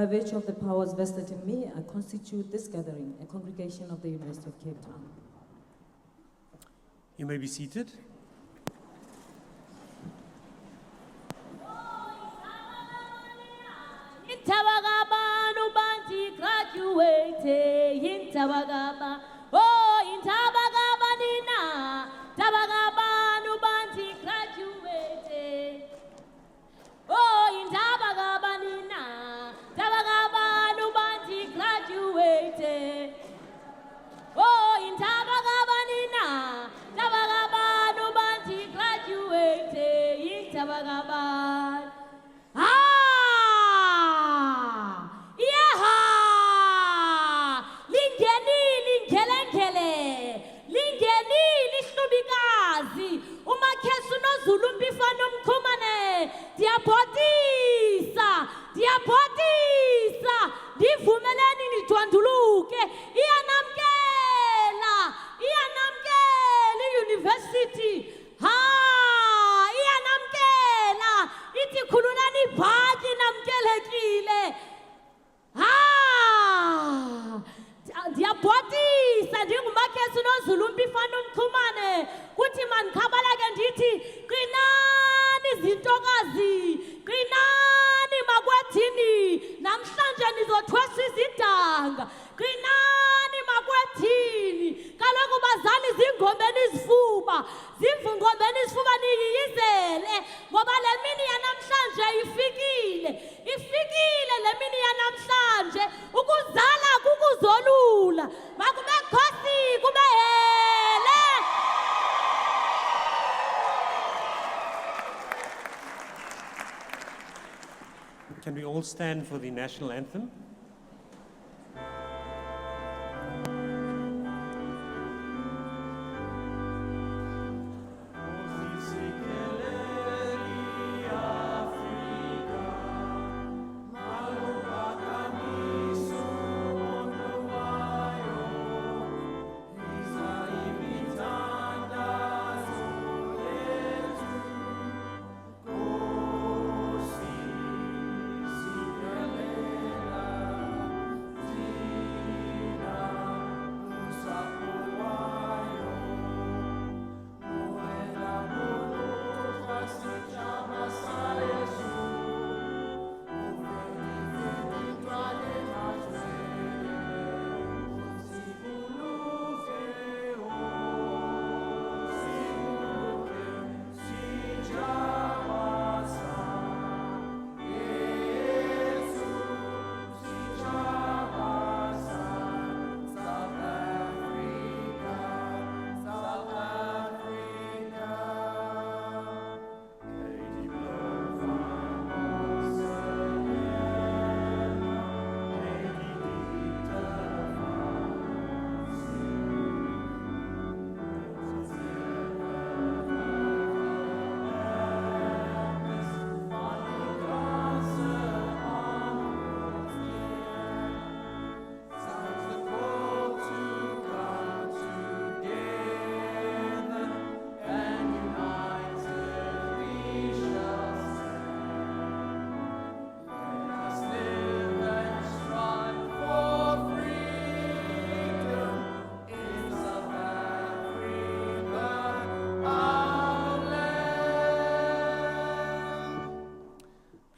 By virtue of the powers vested in me, I constitute this gathering a congregation of the University of Cape Town. You may be seated. Can we all stand for the national anthem?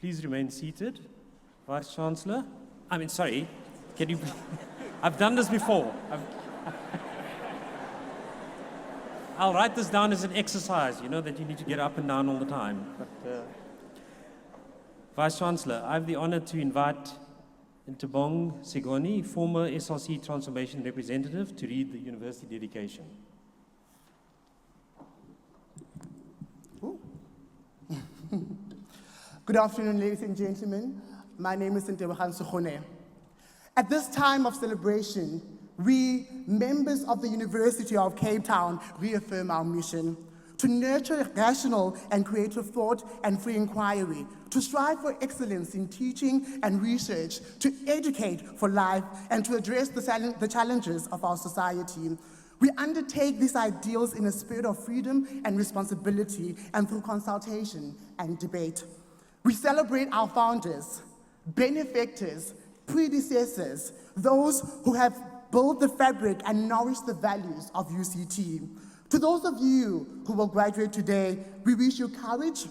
Please remain seated. Vice Chancellor. Sorry, can you, I've done this before. I'll write this down as an exercise, you know, that you need to get up and down all the time. But, Vice Chancellor, I have the honor to invite Ntobong Segoni, former SRC Transformation Representative, to read the university dedication. Good afternoon, ladies and gentlemen. My name is Ntobong Segoni. At this time of celebration, we, members of the University of Cape Town, reaffirm our mission to nurture rational and creative thought and free inquiry, to strive for excellence in teaching and research, to educate for life, and to address the challenges of our society. We undertake these ideals in a spirit of freedom and responsibility and through consultation and debate. We celebrate our founders, benefactors, predecessors, those who have built the fabric and nourished the values of UCT. To those of you who will graduate today, we wish you courage,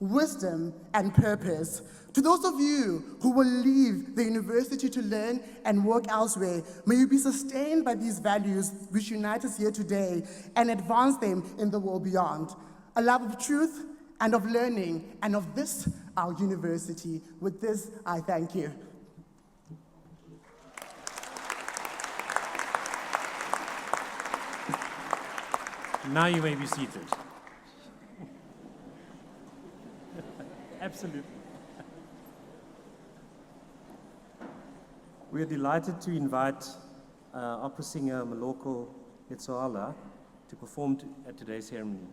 wisdom, and purpose. To those of you who will leave the university to learn and work elsewhere, may you be sustained by these values which unite us here today and advance them in the world beyond. A love of truth and of learning and of this, our university. With this, I thank you. Now you may be seated. Absolutely. We are delighted to invite opera singer Maloko Letsoala to perform at today's ceremony.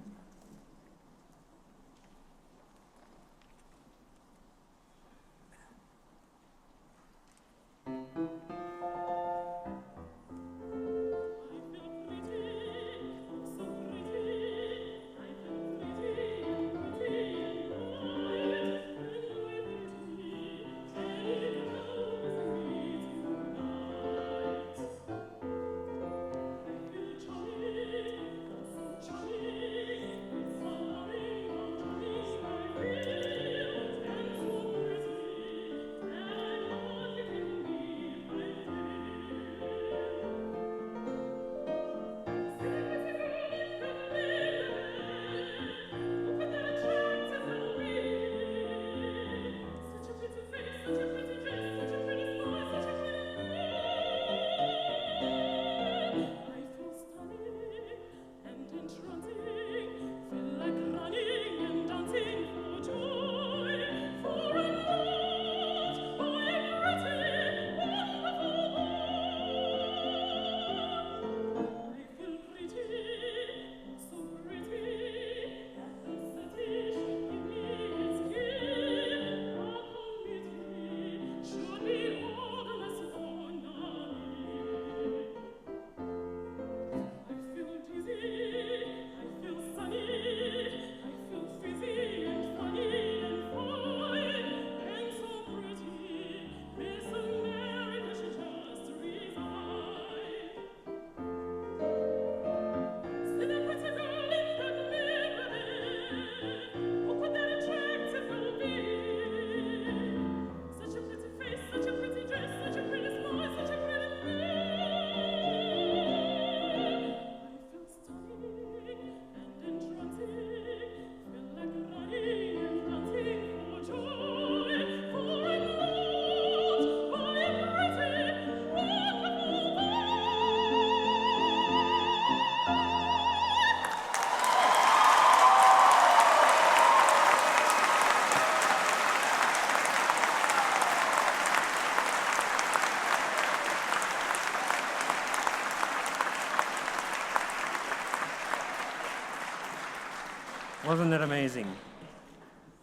Wasn't that amazing?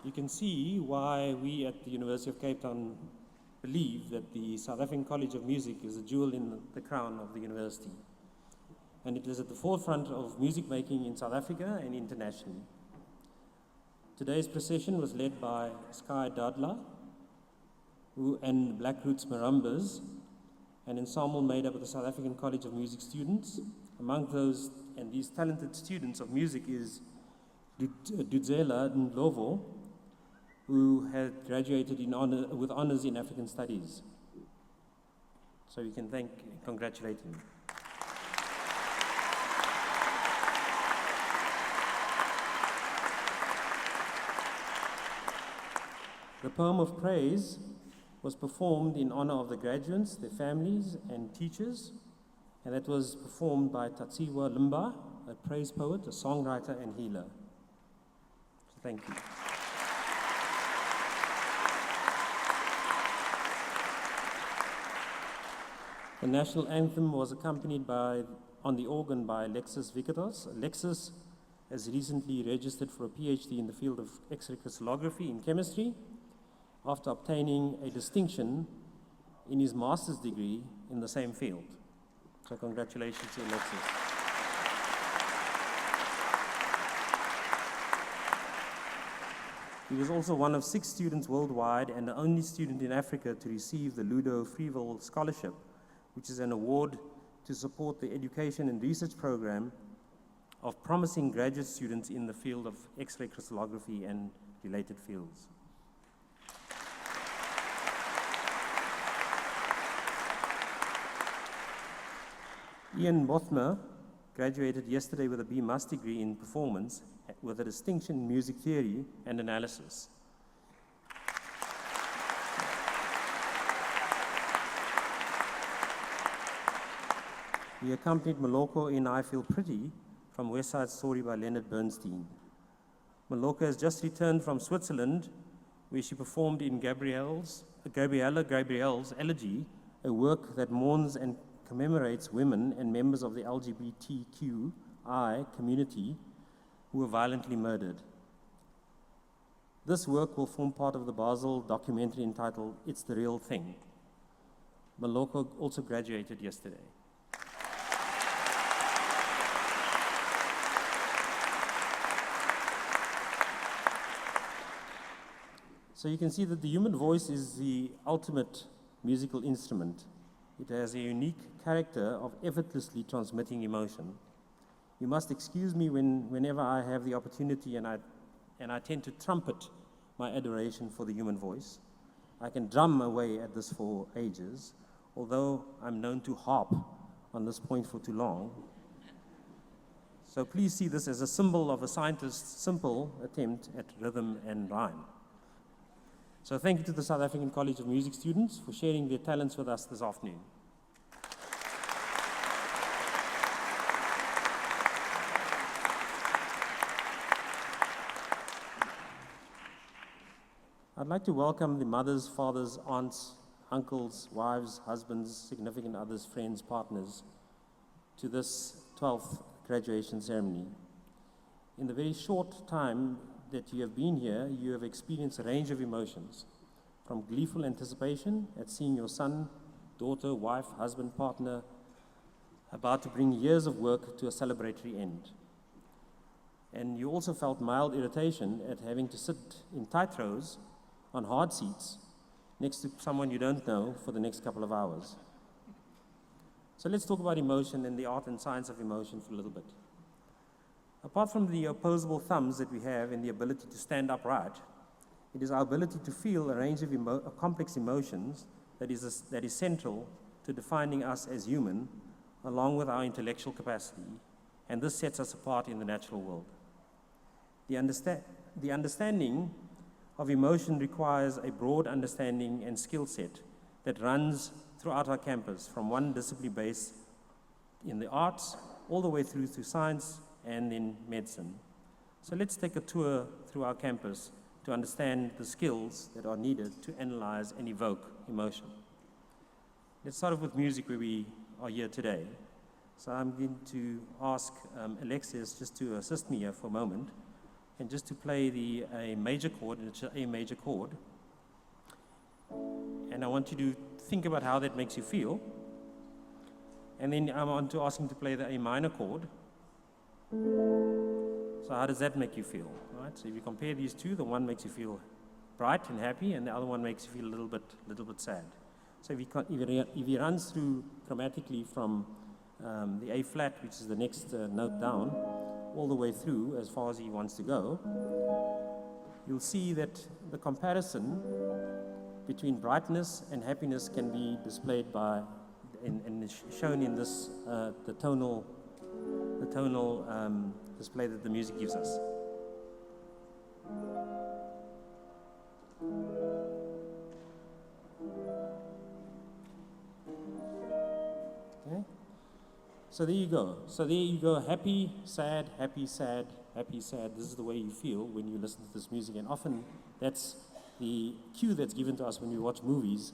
You can see why we at the University of Cape Town believe that the South African College of Music is a jewel in the crown of the university. And it is at the forefront of music making in South Africa and internationally. Today's procession was led by Sky Dadla and Black Roots Marambas, an ensemble made up of the South African College of Music students. Among those and these talented students of music is Dudzela Ndlovu, who had graduated with honors in African Studies. So we can congratulate him. The poem of praise was performed in honor of the graduates, their families, and teachers, and that was performed by Tatsiwa Limba, a praise poet, a songwriter, and healer. So thank you. The national anthem was accompanied on the organ by Alexis Vikatos. Alexis has recently registered for a PhD in the field of X-ray crystallography in chemistry, after obtaining a distinction in his master's degree in the same field. So congratulations to Alexis. He was also one of 6 students worldwide and the only student in Africa to receive the Ludo Freeville Scholarship, which is an award to support the education and research program of promising graduate students in the field of X-ray crystallography and related fields. Ian Bothmer graduated yesterday with a B.Mus degree in performance with a distinction in music theory and analysis. He accompanied Maloko in I Feel Pretty from West Side Story by Leonard Bernstein. Maloko has just returned from Switzerland, where she performed in Gabriella Gabriel's Elegy, a work that mourns and commemorates women and members of the LGBTQI community who were violently murdered. This work will form part of the Basel documentary entitled It's the Real Thing. Maloko also graduated yesterday. So you can see that the human voice is the ultimate musical instrument. It has a unique character of effortlessly transmitting emotion. You must excuse me whenever I have the opportunity and I tend to trumpet my adoration for the human voice. I can drum away at this for ages, although I'm known to harp on this point for too long. So please see this as a symbol of a scientist's simple attempt at rhythm and rhyme. So thank you to the South African College of Music students for sharing their talents with us this afternoon. I'd like to welcome the mothers, fathers, aunts, uncles, wives, husbands, significant others, friends, partners to this 12th graduation ceremony. In the very short time that you have been here, you have experienced a range of emotions, from gleeful anticipation at seeing your son, daughter, wife, husband, partner about to bring years of work to a celebratory end. And you also felt mild irritation at having to sit in tight rows on hard seats next to someone you don't know for the next couple of hours. So let's talk about emotion and the art and science of emotion for a little bit. Apart from the opposable thumbs that we have and the ability to stand upright, it is our ability to feel a range of complex emotions that is central to defining us as human, along with our intellectual capacity, and this sets us apart in the natural world. The understanding of emotion requires a broad understanding and skill set that runs throughout our campus, from one discipline base in the arts all the way through to science and in medicine. So let's take a tour through our campus to understand the skills that are needed to analyze and evoke emotion. Let's start off with music, where we are here today. So I'm going to ask Alexius just to assist me here for a moment, and just to play the A major chord, and it's an A major chord. And I want you to think about how that makes you feel. And then I want to ask him to play the A minor chord. So how does that make you feel? Right? So if you compare these two, the one makes you feel bright and happy, and the other one makes you feel a little bit sad. So if he runs through chromatically from the A flat, which is the next note down, all the way through as far as he wants to go, you'll see that the comparison between brightness and happiness can be displayed by and shown in this the tonal display that the music gives us. Okay? So there you go. Happy, sad, happy, sad, happy, sad. This is the way you feel when you listen to this music. And often that's the cue that's given to us when we watch movies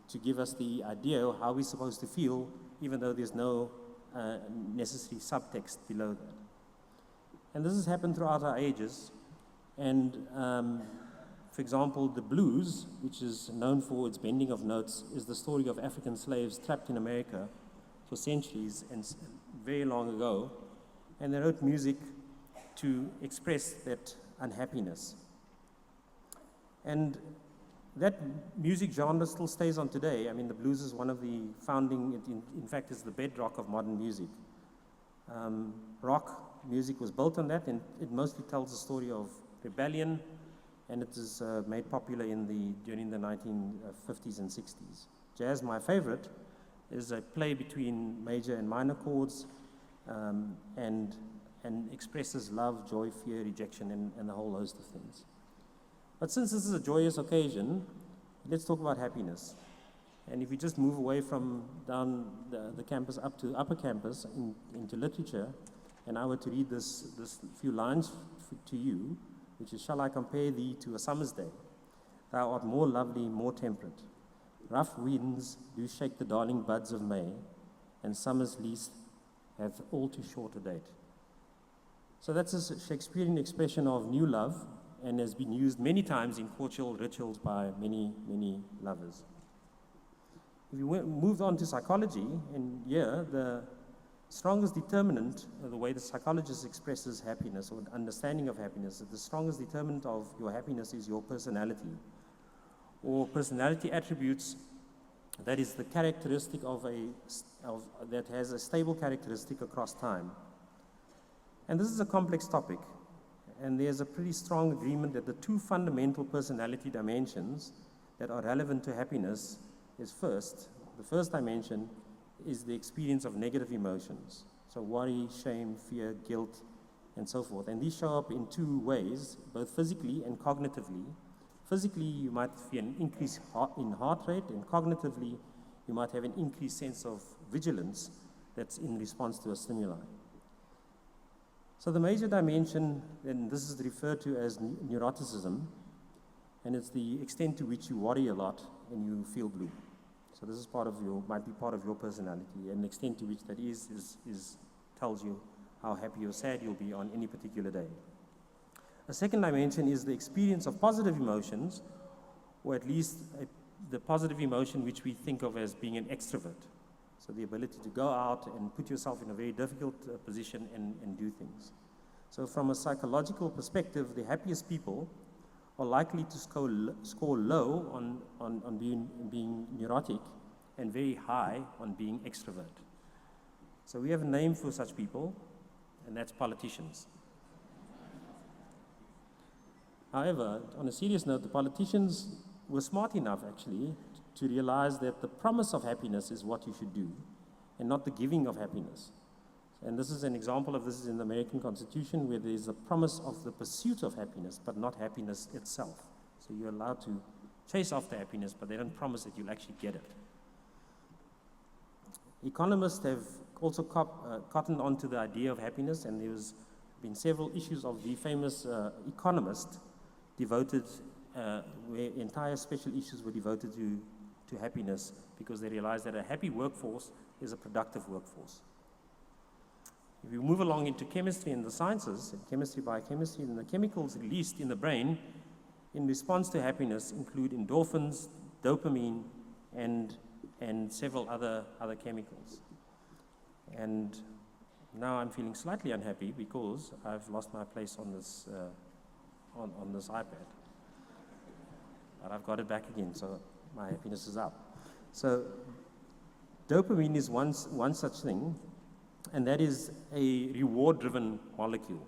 to give us the idea of how we're supposed to feel, even though there's no necessary subtext below that. And this has happened throughout our ages. And for example, the blues, which is known for its bending of notes, is the story of African slaves trapped in America for centuries and very long ago. And they wrote music to express that unhappiness. And that music genre still stays on today. I mean, the blues is one of the founding, in fact, is the bedrock of modern music. Rock music was built on that, and it mostly tells the story of rebellion, and it is made popular during the 1950s and 60s. Jazz, my favorite, is a play between major and minor chords, and expresses love, joy, fear, rejection, and a whole host of things. But since this is a joyous occasion, let's talk about happiness. And if we just move away from down the campus up to upper campus into literature, and I were to read this few lines to you, which is, shall I compare thee to a summer's day? Thou art more lovely, more temperate. Rough winds do shake the darling buds of May, and summer's lease hath all too short a date. So that's a Shakespearean expression of new love, and has been used many times in courtship rituals by many, many lovers. If you moved on to psychology, and here the strongest determinant, the way the psychologist expresses happiness or understanding of happiness, that the strongest determinant of your happiness is your personality, or personality attributes that is the characteristic that has a stable characteristic across time. And this is a complex topic, and there's a pretty strong agreement that the two fundamental personality dimensions that are relevant to happiness is the first dimension is the experience of negative emotions. So worry, shame, fear, guilt, and so forth. And these show up in two ways, both physically and cognitively. Physically, you might feel an increase in heart rate, and cognitively, you might have an increased sense of vigilance that's in response to a stimuli. So the major dimension, and this is referred to as neuroticism, and it's the extent to which you worry a lot and you feel blue. So this is might be part of your personality, and the extent to which that tells you how happy or sad you'll be on any particular day. A second dimension is the experience of positive emotions, or at least the positive emotion which we think of as being an extrovert. So the ability to go out and put yourself in a very difficult position and do things. So from a psychological perspective, the happiest people are likely to score low on being neurotic and very high on being extrovert. So we have a name for such people, and that's politicians. However, on a serious note, the politicians were smart enough actually to realize that the promise of happiness is what you should do, and not the giving of happiness. And this is an example of this in the American Constitution, where there is a promise of the pursuit of happiness, but not happiness itself. So you're allowed to chase after happiness, but they don't promise that you'll actually get it. Economists have also cottoned on to the idea of happiness, and there's been several issues of the famous Economist devoted, where entire special issues were devoted to happiness, because they realized that a happy workforce is a productive workforce. If you move along into chemistry and the sciences, chemistry, biochemistry, and the chemicals released in the brain in response to happiness include endorphins, dopamine, and several other chemicals. And now I'm feeling slightly unhappy because I've lost my place on this on this iPad. But I've got it back again, so my happiness is up. So dopamine is one such thing, and that is a reward-driven molecule.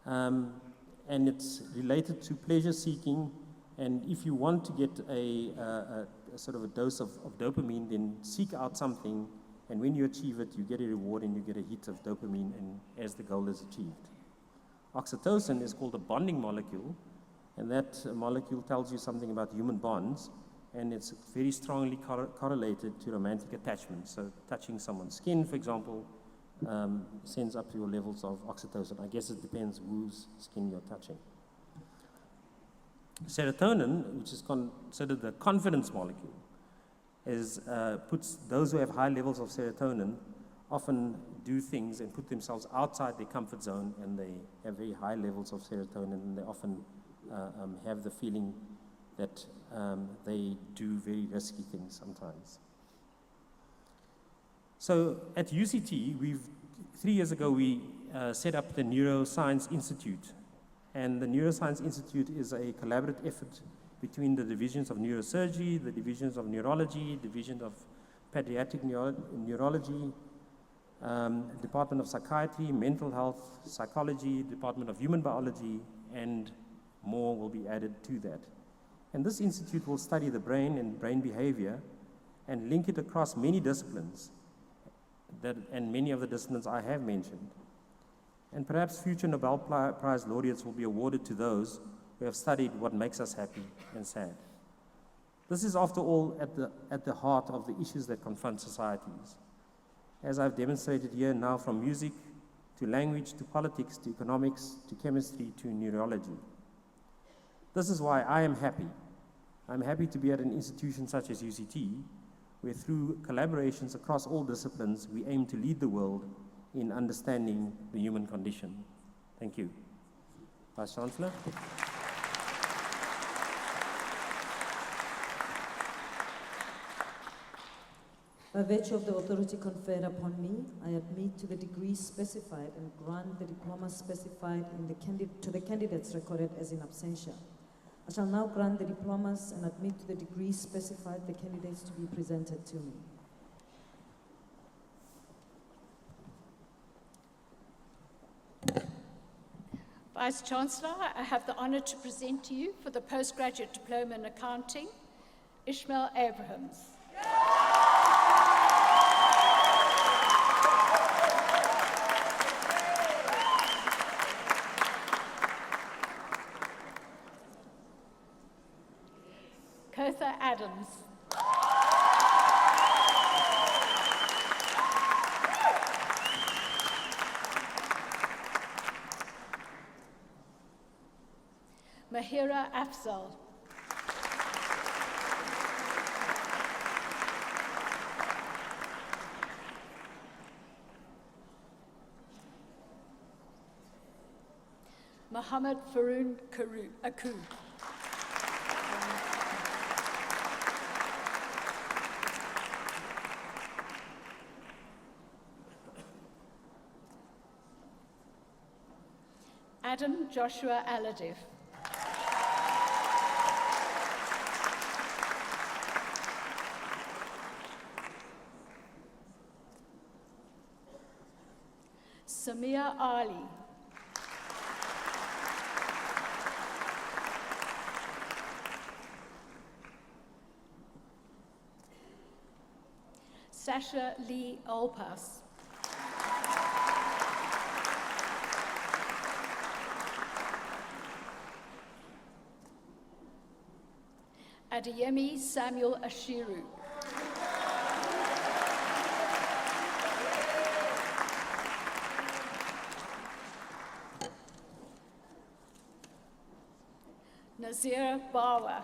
And it's related to pleasure-seeking, and if you want to get a sort of a dose of dopamine, then seek out something, and when you achieve it, you get a reward and you get a hit of dopamine and as the goal is achieved. Oxytocin is called a bonding molecule, and that molecule tells you something about human bonds, and it's very strongly correlated to romantic attachment. So touching someone's skin, for example, sends up your levels of oxytocin. I guess it depends whose skin you're touching. Serotonin, which is considered the confidence molecule, puts those who have high levels of serotonin often do things and put themselves outside their comfort zone, and they have very high levels of serotonin, and they often have the feeling that they do very risky things sometimes. So at UCT, 3 years ago, we set up the Neuroscience Institute. And the Neuroscience Institute is a collaborative effort between the divisions of neurosurgery, the divisions of neurology, division of pediatric neurology, Department of Psychiatry, Mental Health, Psychology, Department of Human Biology, and more will be added to that. And this institute will study the brain and brain behavior and link it across many disciplines, and many of the disciplines I have mentioned. And perhaps future Nobel Prize laureates will be awarded to those who have studied what makes us happy and sad. This is, after all, at the heart of the issues that confront societies. As I've demonstrated here now, from music to language to politics to economics to chemistry to neurology. This is why I am happy. I'm happy to be at an institution such as UCT, where through collaborations across all disciplines, we aim to lead the world in understanding the human condition. Thank you. Vice Chancellor. By virtue of the authority conferred upon me, I admit to the degree specified and grant the diploma specified to the candidates recorded as in absentia. I shall now grant the diplomas and admit to the degree specified the candidates to be presented to me. Vice Chancellor, I have the honor to present to you for the postgraduate diploma in accounting, Ishmael Abrahams. Kotha Adams. Mahira Afzal. Muhammad Faroon Aku. Adam Joshua Aladiv. Samia Ali. Sasha Lee Olpas. Adeyemi Samuel Ashiru. Nazira Bawa.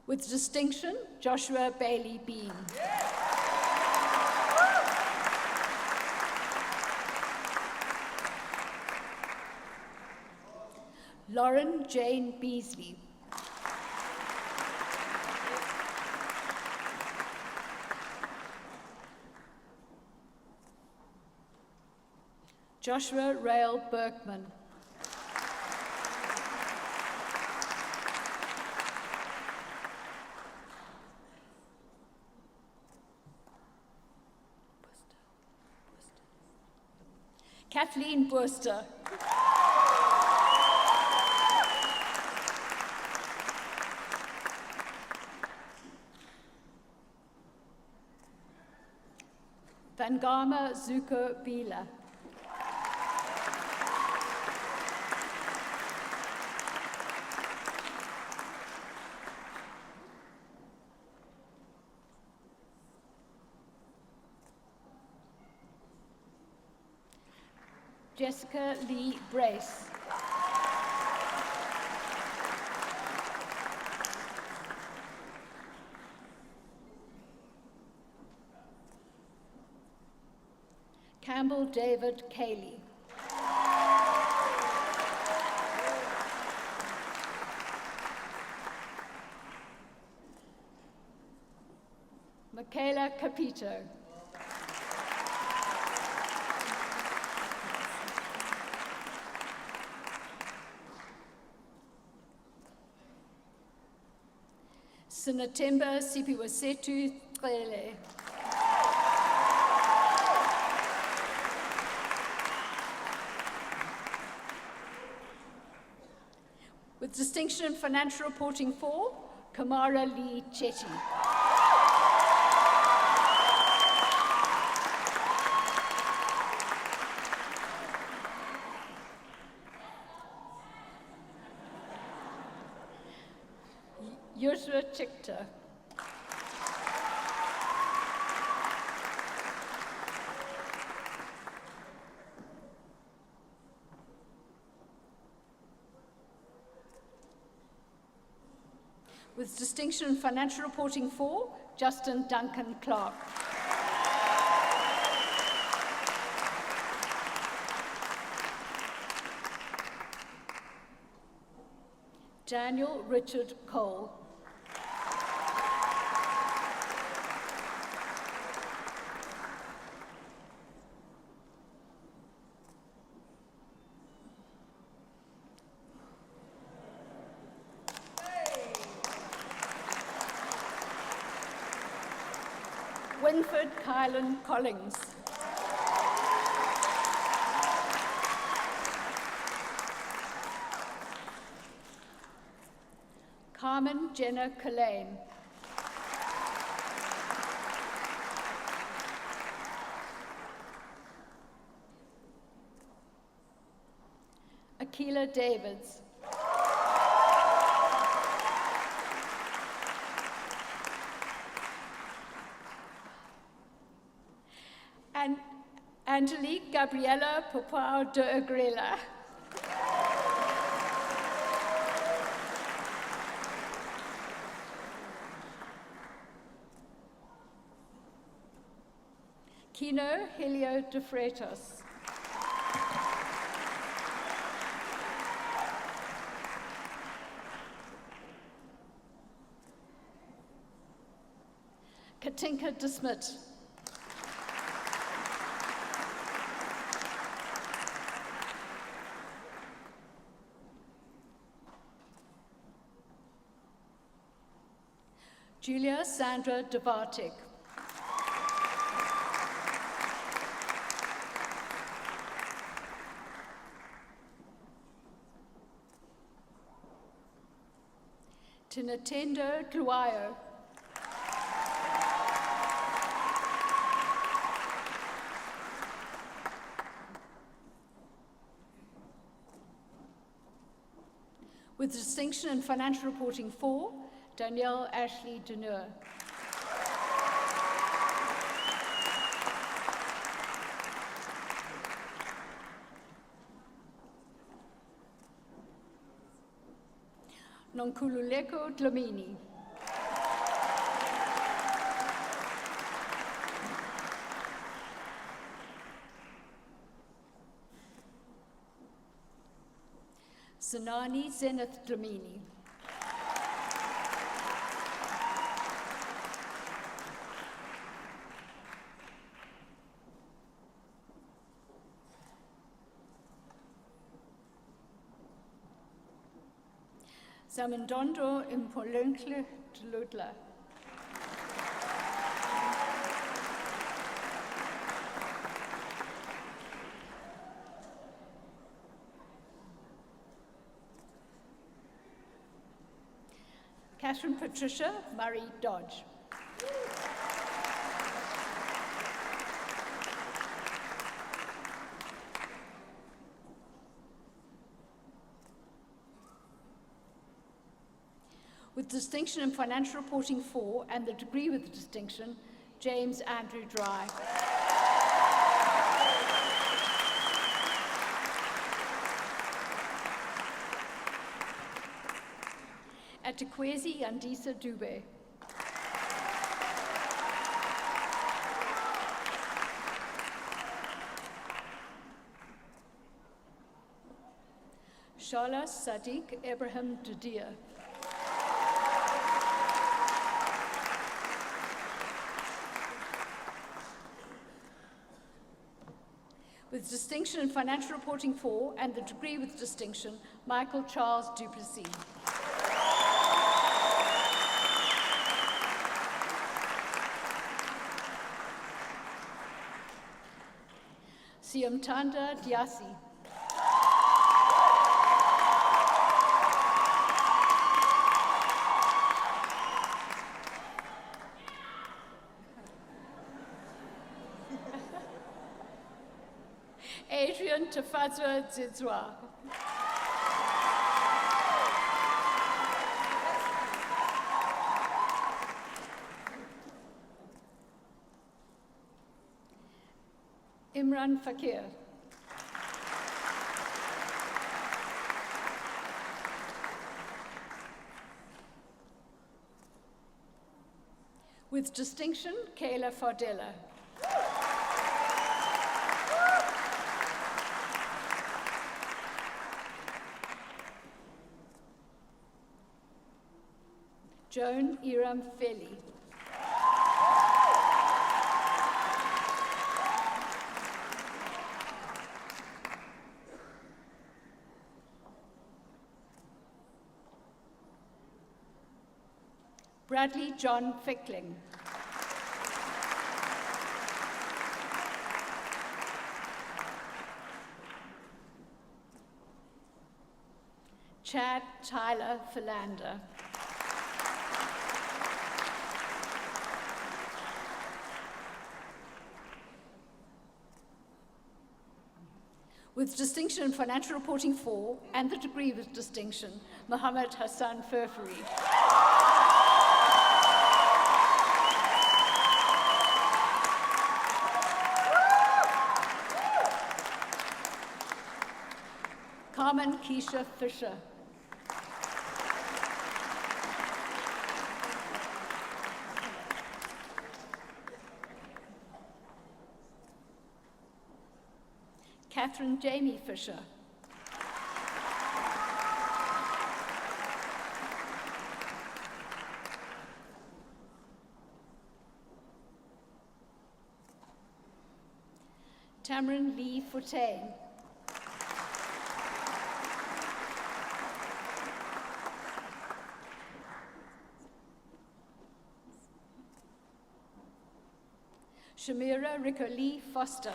With distinction, Joshua Bailey Bean. Lauren Jane Beasley. Joshua Rael Berkman. Kathleen Worcester. Vangama Zuko Bila. Jessica Lee Brace. Campbell David Cayley. Michaela Capito. Sinatemba Sipiwasetu Cele. With distinction in financial reporting 4, Kamara Lee Chetty. Yoshua Chikta. With distinction in financial reporting 4, Justin Duncan Clark. Daniel Richard Cole. Winford Kylan Collins. Carmen Jenna Culane. Akila Davids. And Angelique Gabriela Popao de Agrela. Kino Helio de Freitas. Katinka de Smit. Julia Sandra de Bartik. Tinatendo Tluayo. With distinction in financial reporting 4, Danielle Ashley Deneur. Nonkululeko Dlamini. Zanani Zenith Dlamini. Zamandondo Impolunkle Tludla. Catherine Patricia Murray Dodge. With distinction in financial reporting 4 and the degree with the distinction, James Andrew Dry. Atikwezi Andisa Dube. Shala Sadiq Ibrahim Dudia. With distinction in financial reporting 4 and the degree with distinction, Michael Charles Duplessis. Siamtanda Diasi. Adrian Tafadzwa Dzidzwa. Imran Fakir. With distinction, Kayla Fardella. Joan Iram Feli. Bradley John Fickling. Chad Tyler Philander. With distinction in financial reporting 4 and the degree with distinction, Mohammed Hassan Furfuri. Carmen Keisha Fisher. Catherine Jamie Fisher. Tamron Lee Fontaine. Shamira Rico-Lee Foster.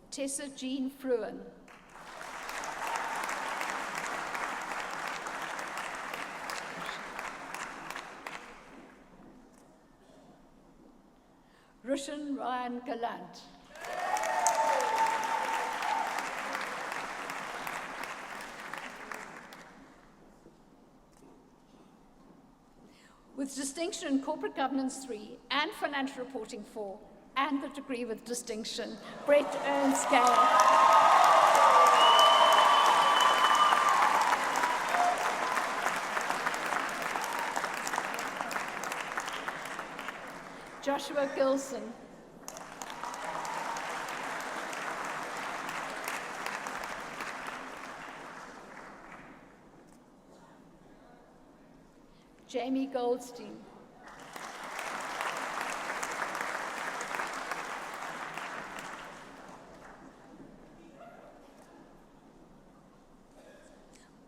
Tessa Jean Fruin. Rushan Ryan Gallant. With distinction in corporate governance 3 and financial reporting 4, and the degree with distinction, Brett Ernst Gale. Joshua Gilson. Jamie Goldstein.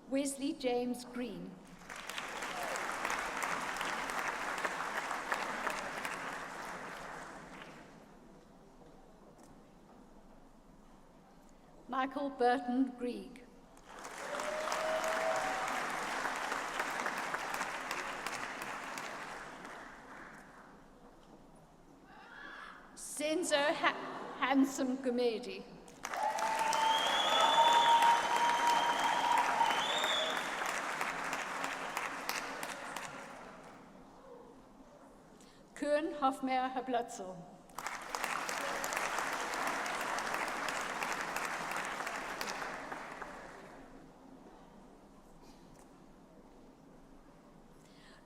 Wesley James Green. Michael Burton Grieg. Senzo Handsome Gumedi. Kuhn Hofmeyer Hablatzel.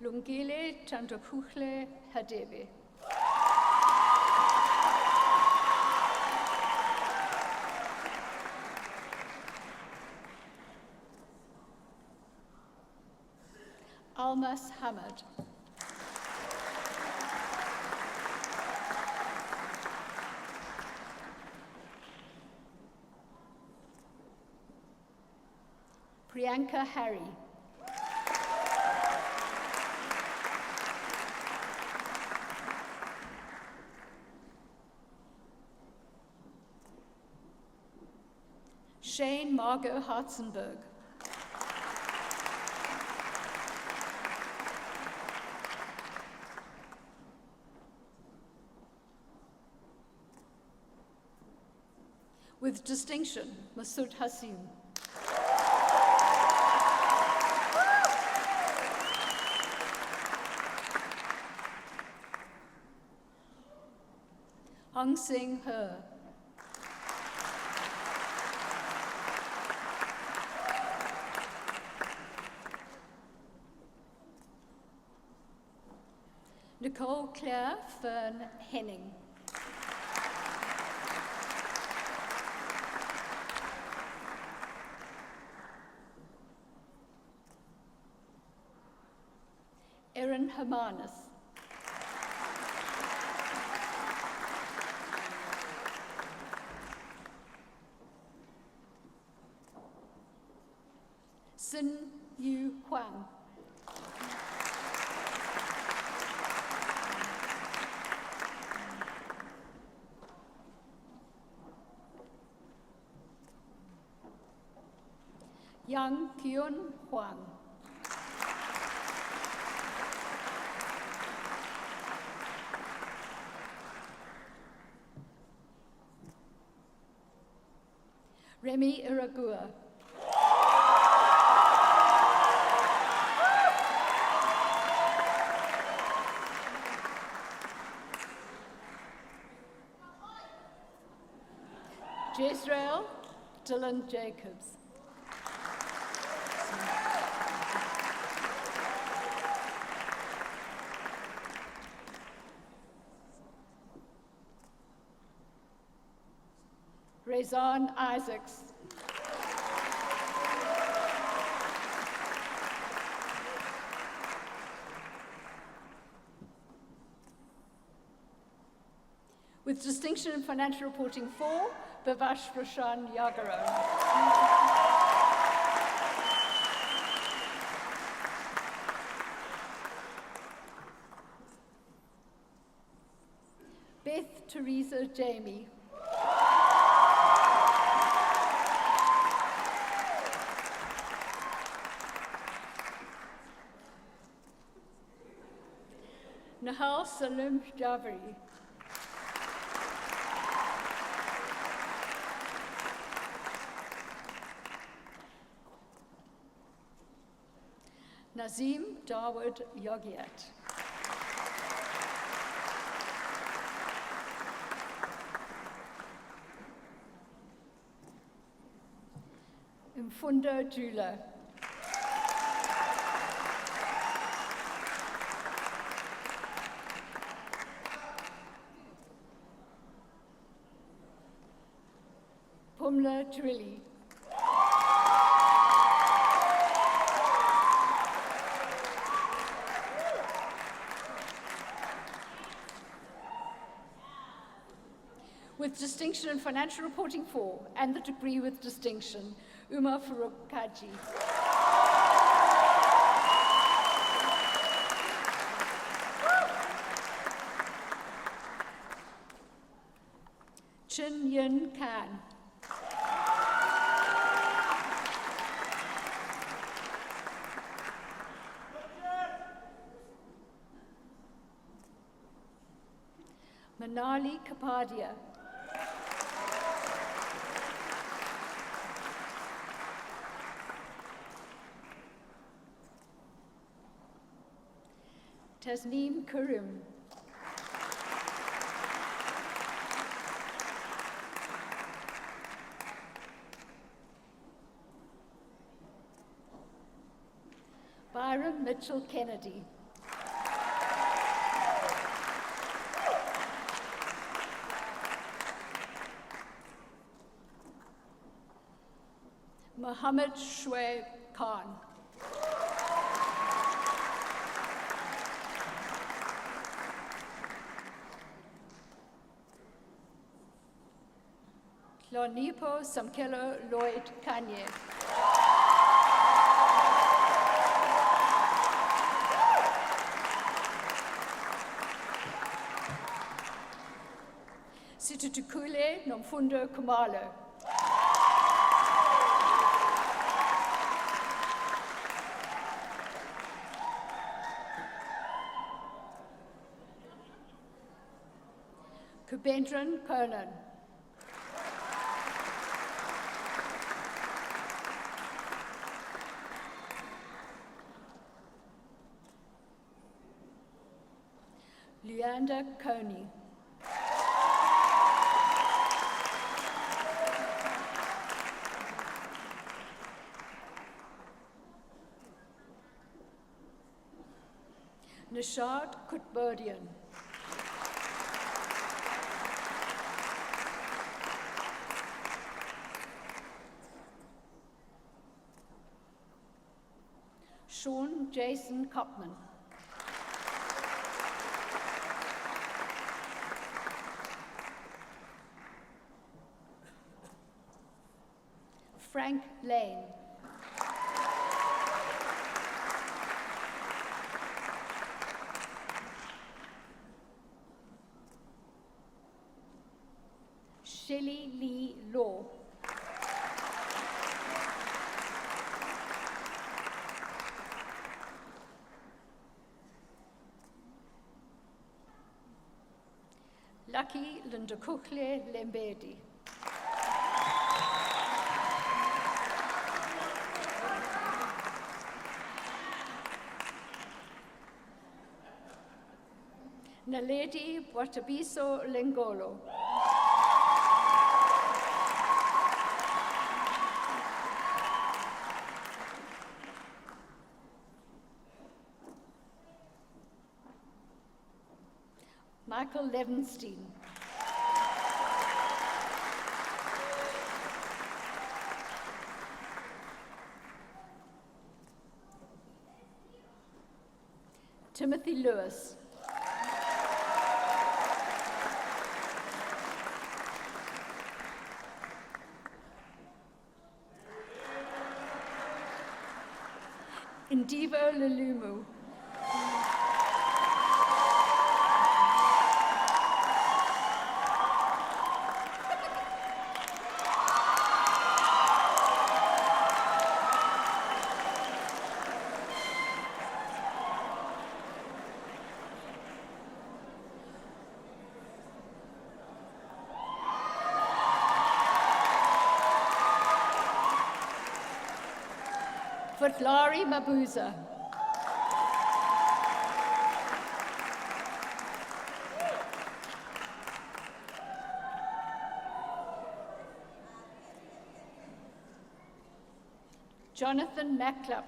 Lungile Chantokuchle Hadebe. Almas Hamad. Priyanka Harry. Shane Margot Hartzenberg. With distinction, Masood Hassim. Hong Sing He. Nicole Claire Fern Henning. Erin Hermanus. Sin Yu Huang. Yang Kyun Huang. Remy Iragua. Jezreel Dylan Jacobs. Rezan Isaacs. With distinction in financial reporting 4, Bavash Roshan Yagaran. Beth Teresa Jamie. Nahal Salim Javeri. Nazim Dawood Yogiat. Mfunda Jula. Pumla Trilli. With distinction in financial reporting 4 and the degree with distinction, Umar Farooq Kaji. Chin Yin Khan. Manali Kapadia. Tasneem Karim. Byron Mitchell Kennedy. Mohammed Shoaib Khan. Hlonipho Samkelo Lloyd Kanye. Situtukule Nomfundo Kumalo. Kubendran Conan. Leander Coney. Nishad Kutbodian. Sean Jason Kopman. Frank Lane. Shelley Lee Law. Lucky Lindakukle Lembedi. Naledi Watabiso Lengolo. Michael Levenstein. Timothy Lewis. Indivo Lulumu. Futlari Mabuza. Jonathan Macklap.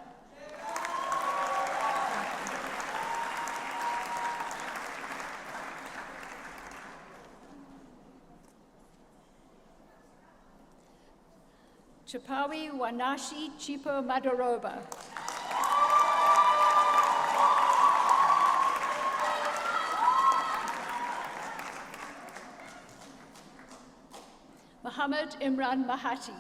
Chapawi Wanashi Chipo Madoroba. Muhammad Imran Mahati.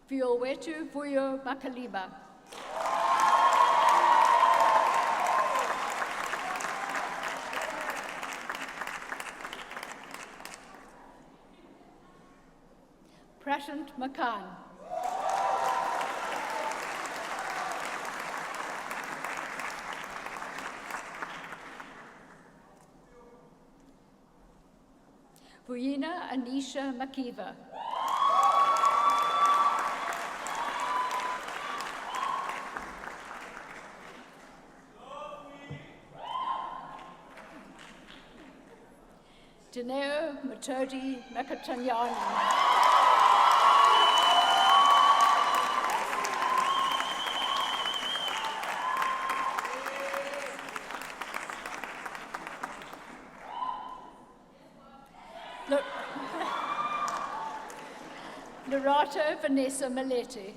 Violwetu Vuyo Makaliba. Prashant Makan. Vuyina Anisha Makiva. Dineo Matodi Makatanyani. Lorato Vanessa Malete.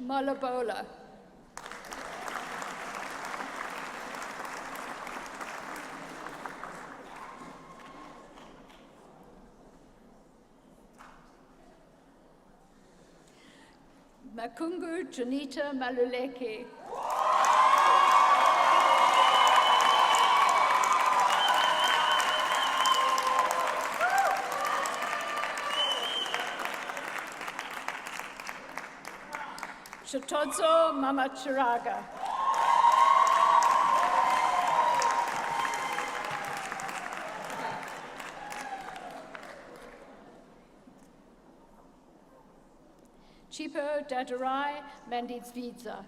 Malabola. Makungu Janita Maluleke. Shotodzo Mamachiraga. Chipo Dadarai Mandidzvidza.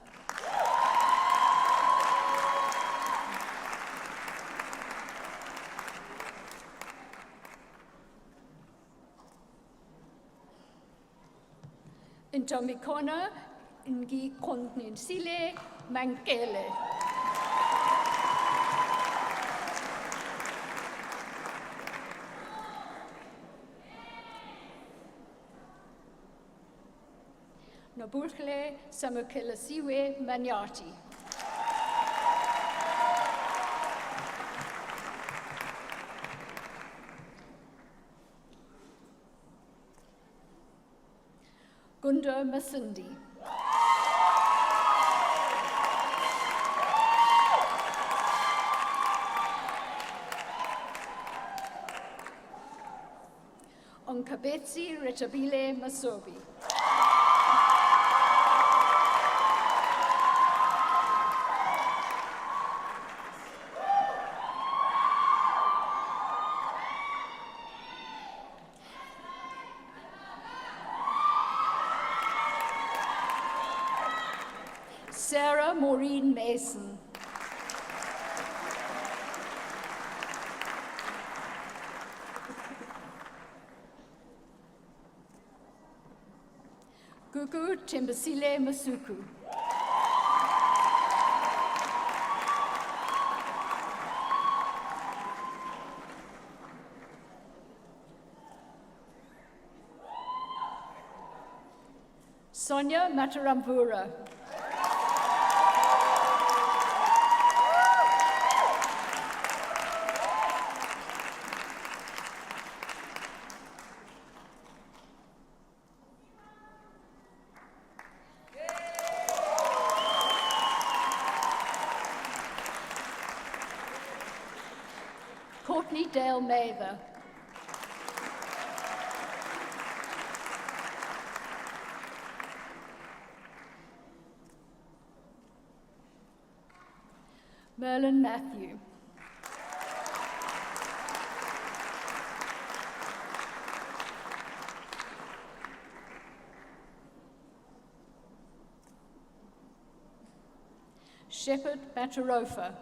Intomikona Ngi Kontinsile Mankele. Nobulkele Samukelasiwe Manyati. Gundo Masindi. Onkabetsi Retabile Masobi. Sarah Maureen Mason. Gugu Tembasile Masuku. Sonia Mataramvura. Courtney Dale Mather. Merlin Matthew. Shepherd Matarofa.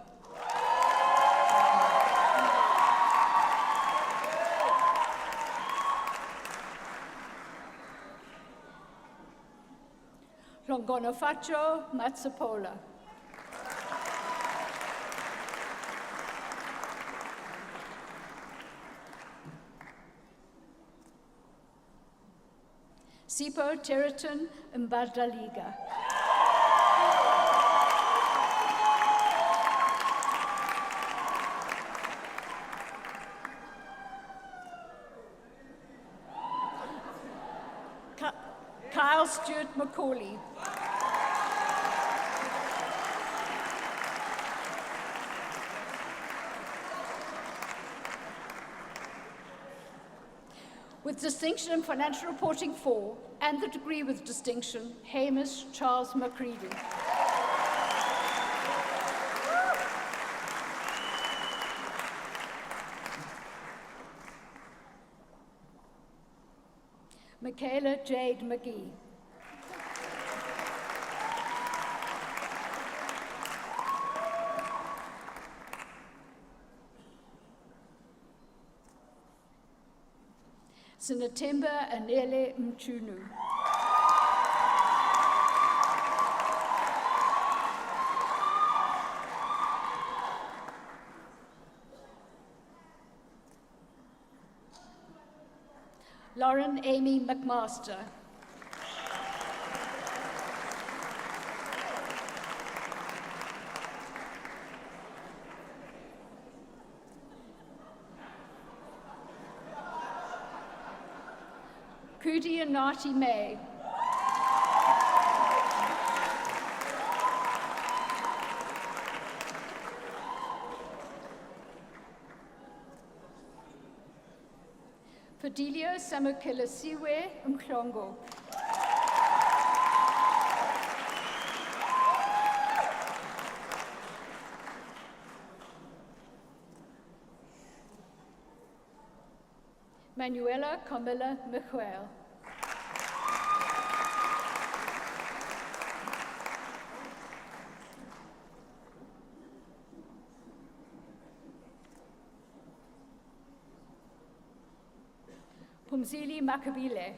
Longonofacho Matsapola. Sipo Territon Mbardaliga. Kyle Stewart Macaulay. With distinction in financial reporting 4 and the degree with distinction, Hamish Charles Macready. Michaela Jade McGee. Sinatemba Anele Mchunu. Lauren Amy McMaster. Pudi Anati May. Fidelio Samukelasiwe Mklongo. Manuela Camilla Michael. Pumzili Makabile.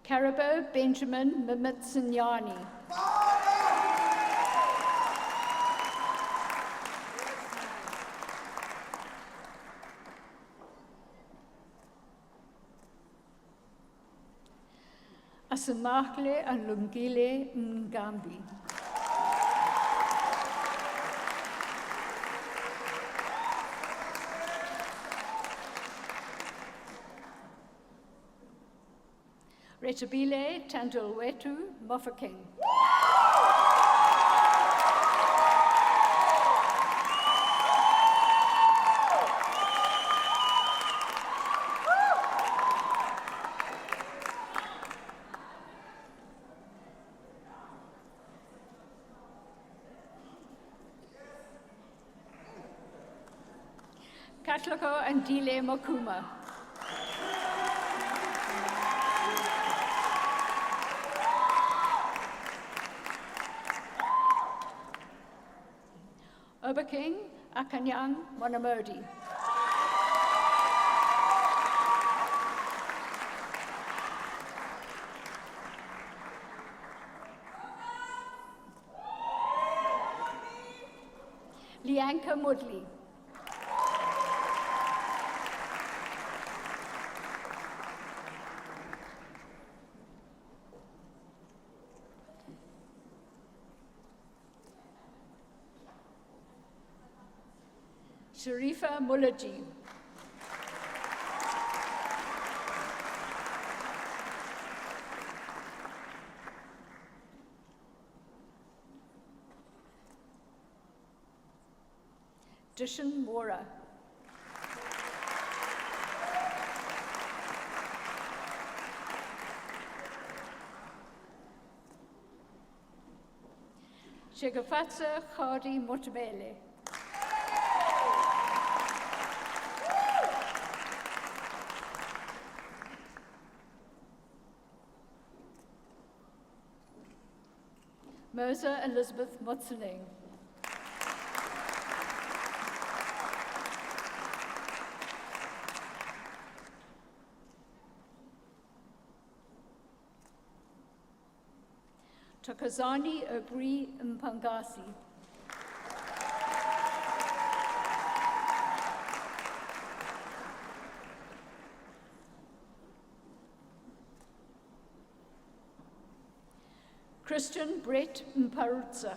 Carabo Benjamin Mimitsinyani. Asamakle Alungile Ngambi. Retabile Tandulwetu Mofaking. Katloko and Dile Mokuma. Oberking Akanyang Monamodi. Lianka Mudley. Sharifa Mullaji. Dishan Mora. Shegafatsa Khadi Motabele. Mosa Elizabeth Motsoning. Tokozani Obri Mpangasi. Christian Brett Mparutsa.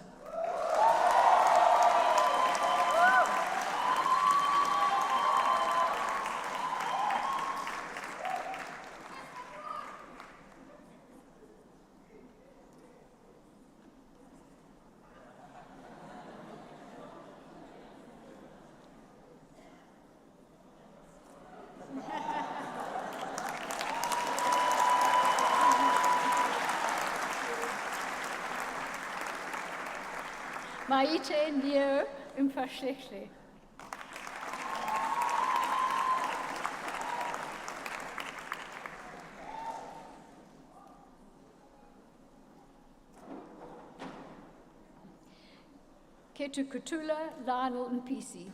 Maite Neo Mfashlekhle. Ketu Kutula Lionel Mpisi.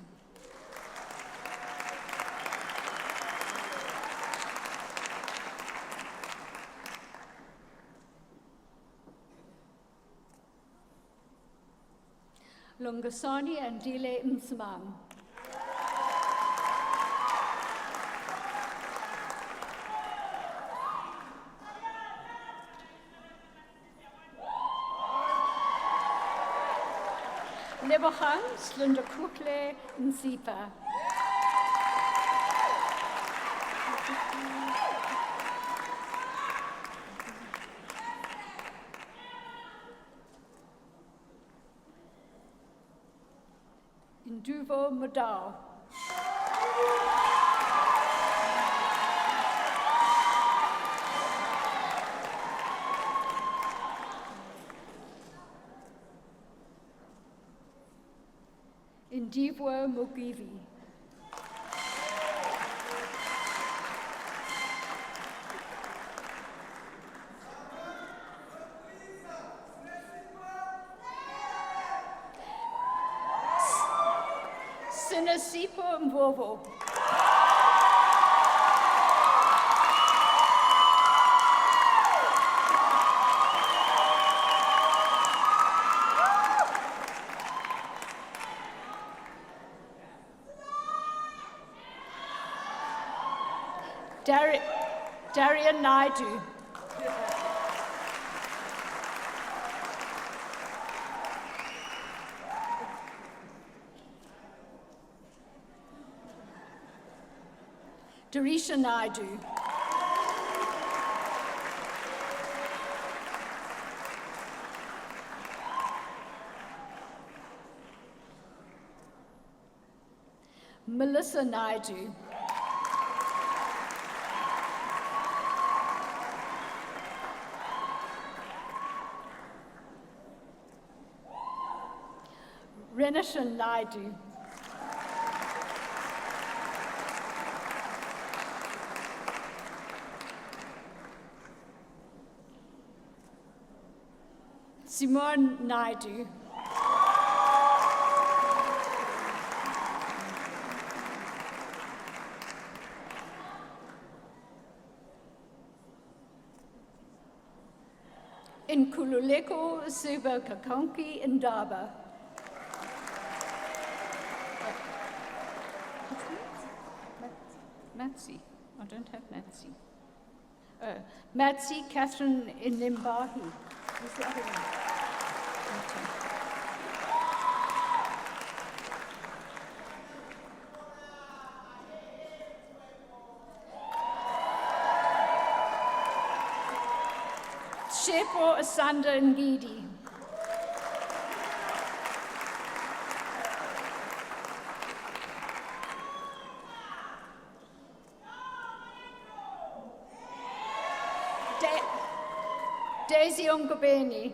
Lungasani and Dile Msamang. Lebogang Linda Kukle Nzipa. Induvo Modal. Indivo Mugivi. Sinasipo Mvovo. Darian Naidu. Darisha Naidu. Melissa Naidu. Renisha Naidu. Simone Naidu. Nkululeko Suba Kakonki Ndaba. Matsi. I don't have Matsi. Matsi Catherine Inimbahi. Who's the other one? Okay. Shepo Asanda Ngidi. Daisy Ongobeni.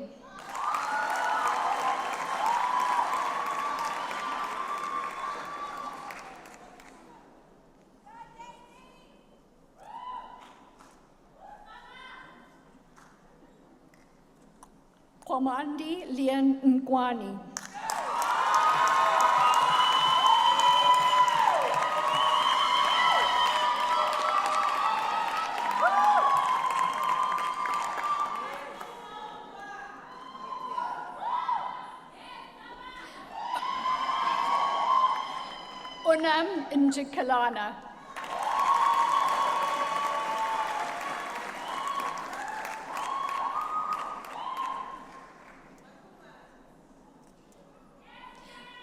Kwamandi Lian Nkwani. Onam Njikalana.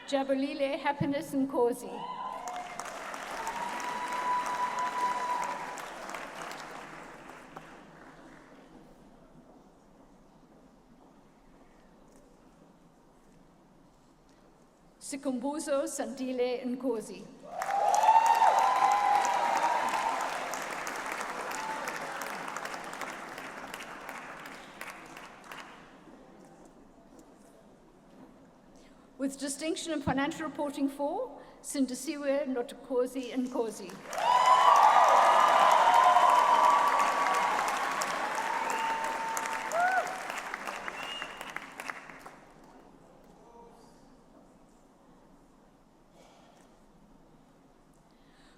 Jabulile Happiness Nkosi. Sikumbuzo Sandile Nkosi. With distinction in financial reporting for Sindisiwe Notokozi Nkosi.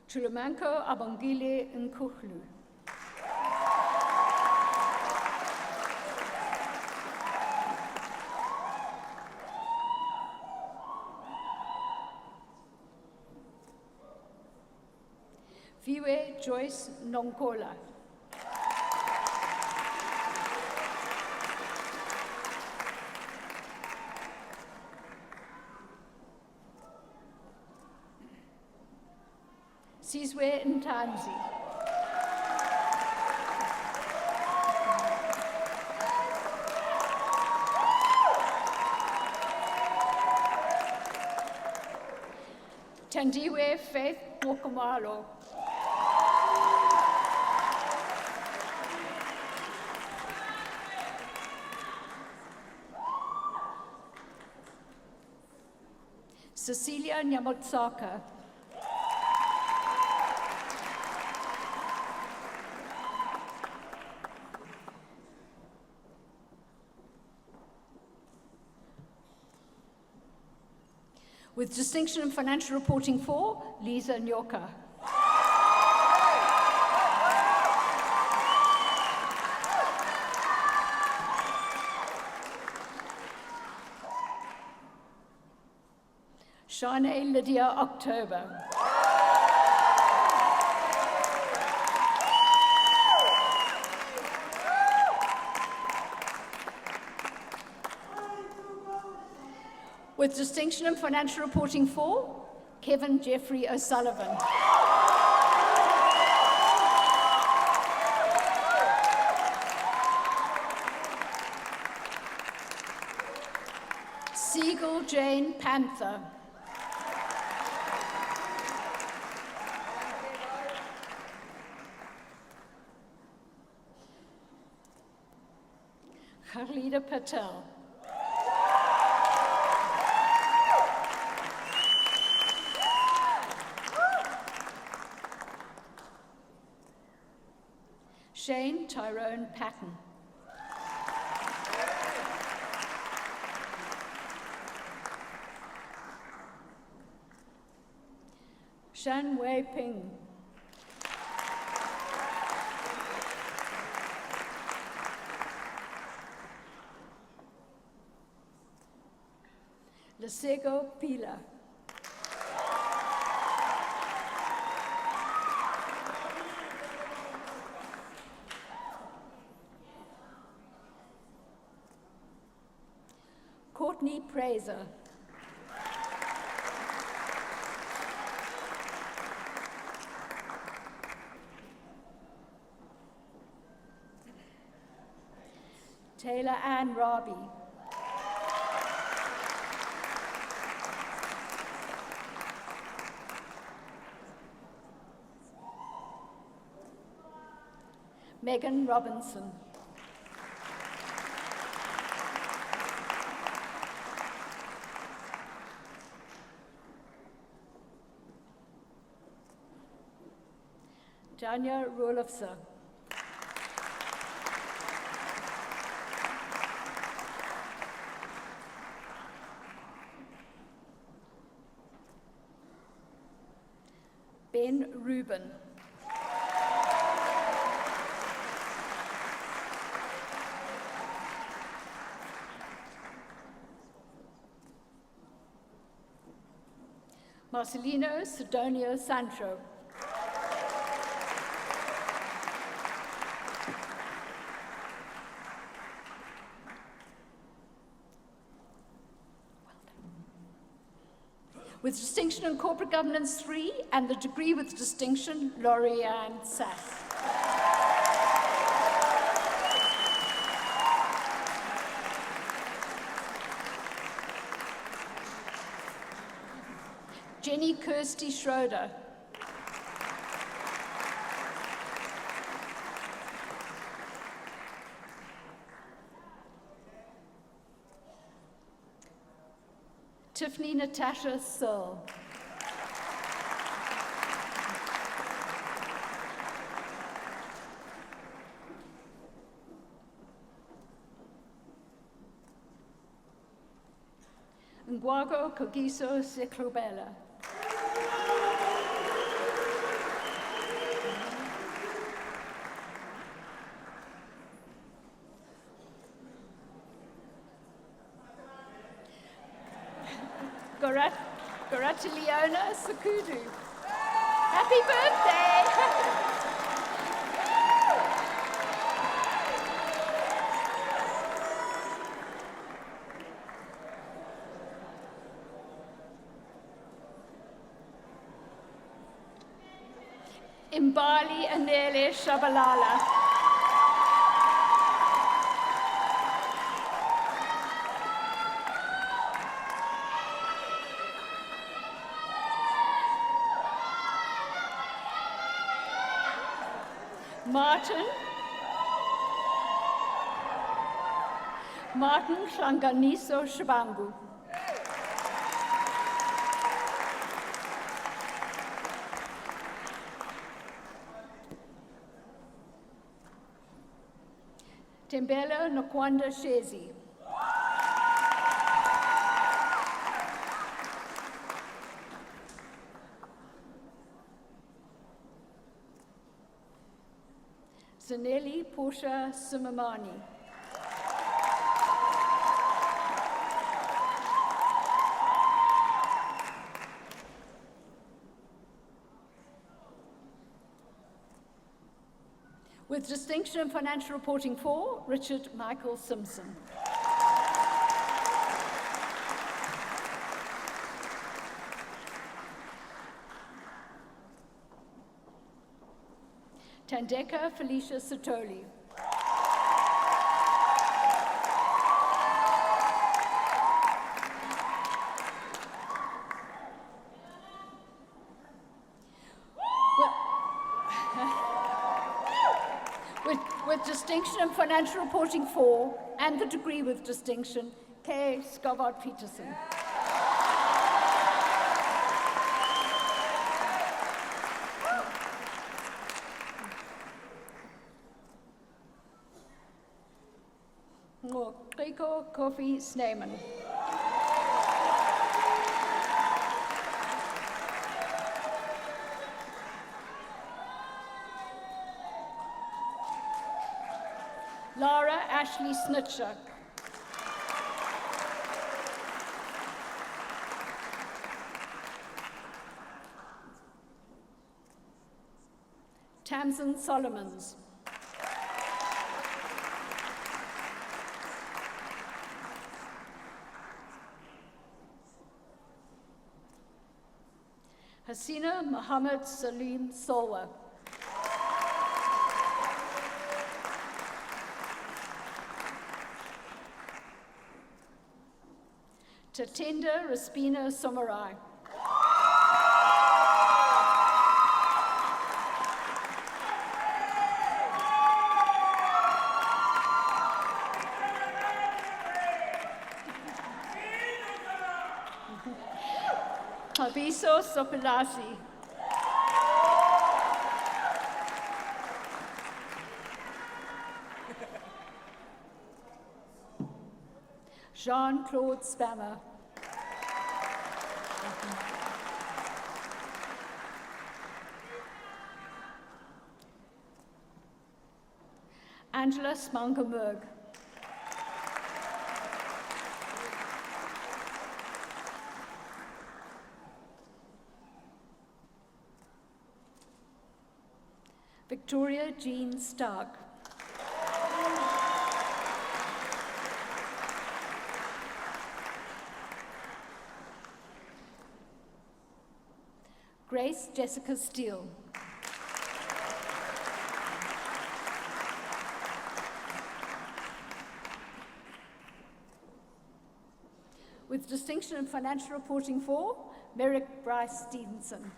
Chulumanko Abangile Nkuhlu. Viwe Joyce Nonkola. Sizwe Ntanzi. Tandiwe Faith Mokomalo. Cecilia Nyamotsaka. With distinction in financial reporting 4, Lisa Nyoka. Shanae Lydia October. With distinction in financial reporting 4, Kevin Jeffrey O'Sullivan. Siegel Jane Panther. Khalida Patel. Shane Tyrone Patton. Shan Wei Ping. Lesego Pila. Courtney Praiser. Taylor Ann Rabi. Megan Robinson. Tanya Rolofsa. Ben Rubin. Marcelino Sidonio Sancho. With distinction in corporate governance 3 and the degree with distinction, Lorianne Sass. Jenny Kirsty Schroeder. Tiffany Natasha Searle. Ngwago Kogiso Seklobela. Goratiliona Sakudu. Happy birthday! Imbali Anele Shabalala. Martin Hlanganiso Shabangu. Tembele Nakwanda Shezi. Zanelli Portia Sumamani. With distinction in financial reporting 4, Richard Michael Simpson. Tandeka Felicia Sotoli. With distinction in financial reporting 4 and the degree with distinction, K. Scovard Peterson. Rico Kofi Sneeman. Laura Ashley Snitchuk. Tamsin Solomons. Hasina Mohammed Salim Solwa. Tatenda Raspina Somarai. Abiso Sopilasi. Jean-Claude Spammer. Angela Smangenberg. Victoria Jean Stark. Grace Jessica Steele. With distinction in financial reporting 4, Merrick Bryce Stevenson.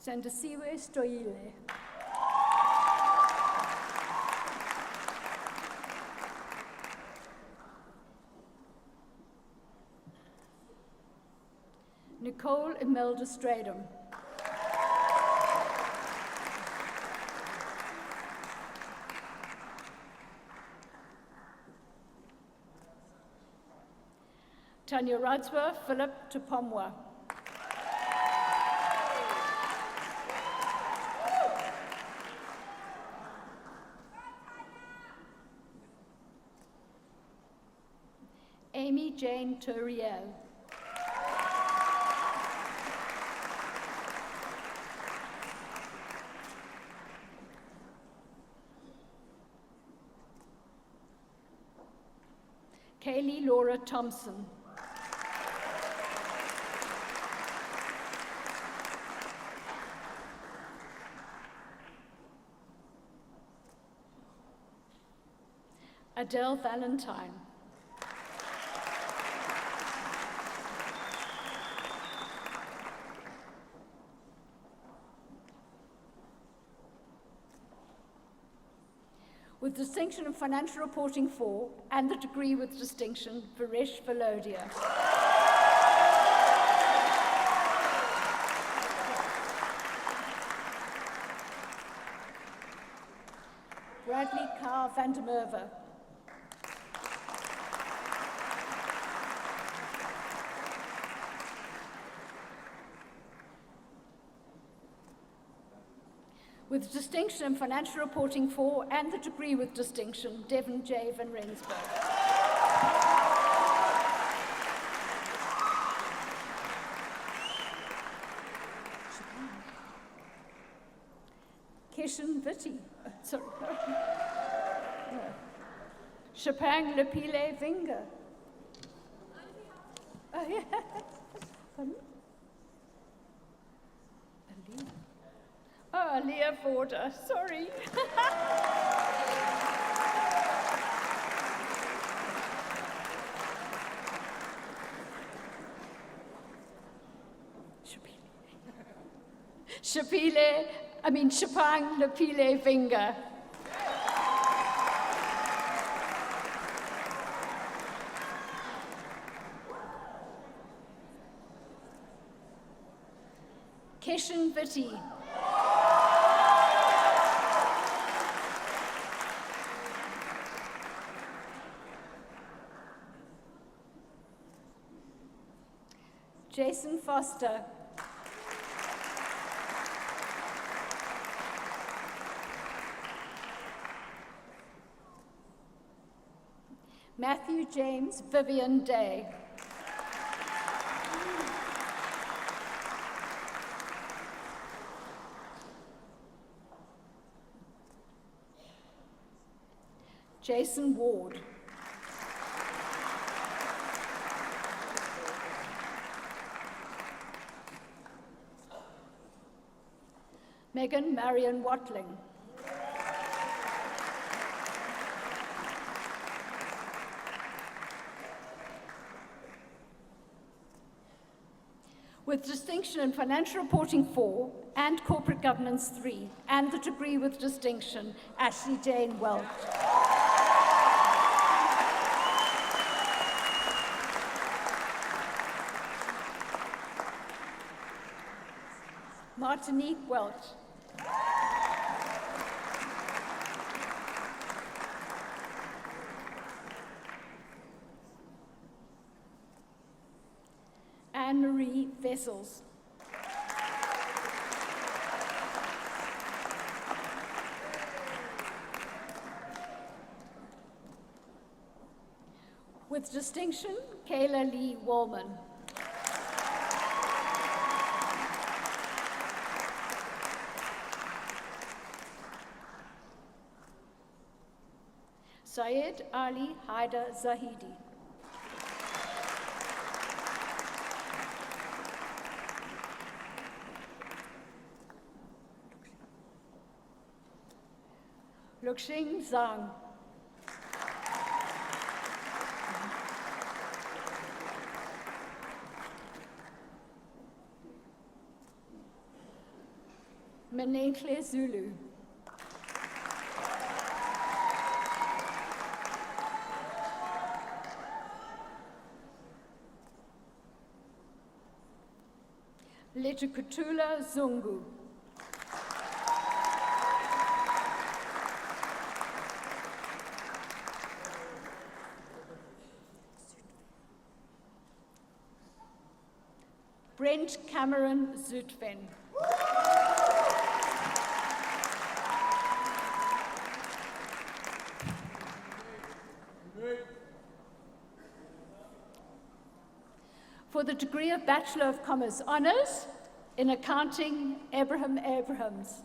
Sandisiwe Stoile. Nicole Imelda Stradum. Tanya Radsworth Philip Tupomwa. Amy Jane Turiel. Kaylee Laura Thompson. Adele Valentine. With distinction in financial reporting 4 and the degree with distinction, Varesh Valodia. Bradley Carr van der Merwe. With distinction in financial reporting 4 and the degree with distinction, Devon J. van Rensburg. Keshan Vitti. Sorry. No. Shapang Lepile Vinga. Oh, yeah. Pardon? Aliyah. Oh, Aliyah Vorder, sorry. Shapang Lepile Vinga. Keshan Vitti. Jason Foster. Matthew James Vivian Day. Jason Ward. Megan Marion Watling. With distinction in financial reporting 4 and corporate governance 3, and the degree with distinction, Ashley Jane Welch. Martinique Welch. Anne-Marie Vessels. With distinction, Kayla Lee Wallman. Syed Ali Haidar Zahidi. Luxing Zhang. Menenhle Zulu. Letukutula Zungu. Brent Cameron Zutphen. For the degree of Bachelor of Commerce Honours in Accounting, Abraham Abrahams.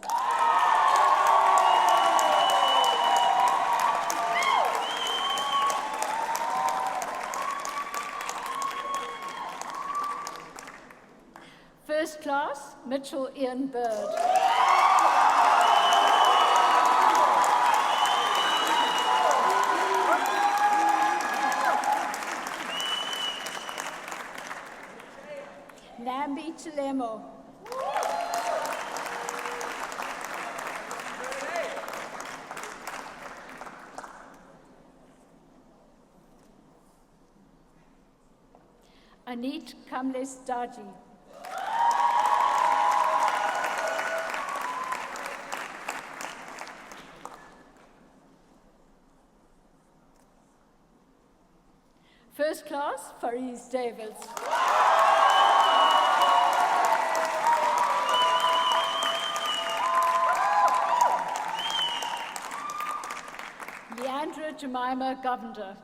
class, Mitchell Ian Bird. Nambi Chilemo. Anit Kamles Daji. First class, Fariz Davids. Leandra Jemima Govender.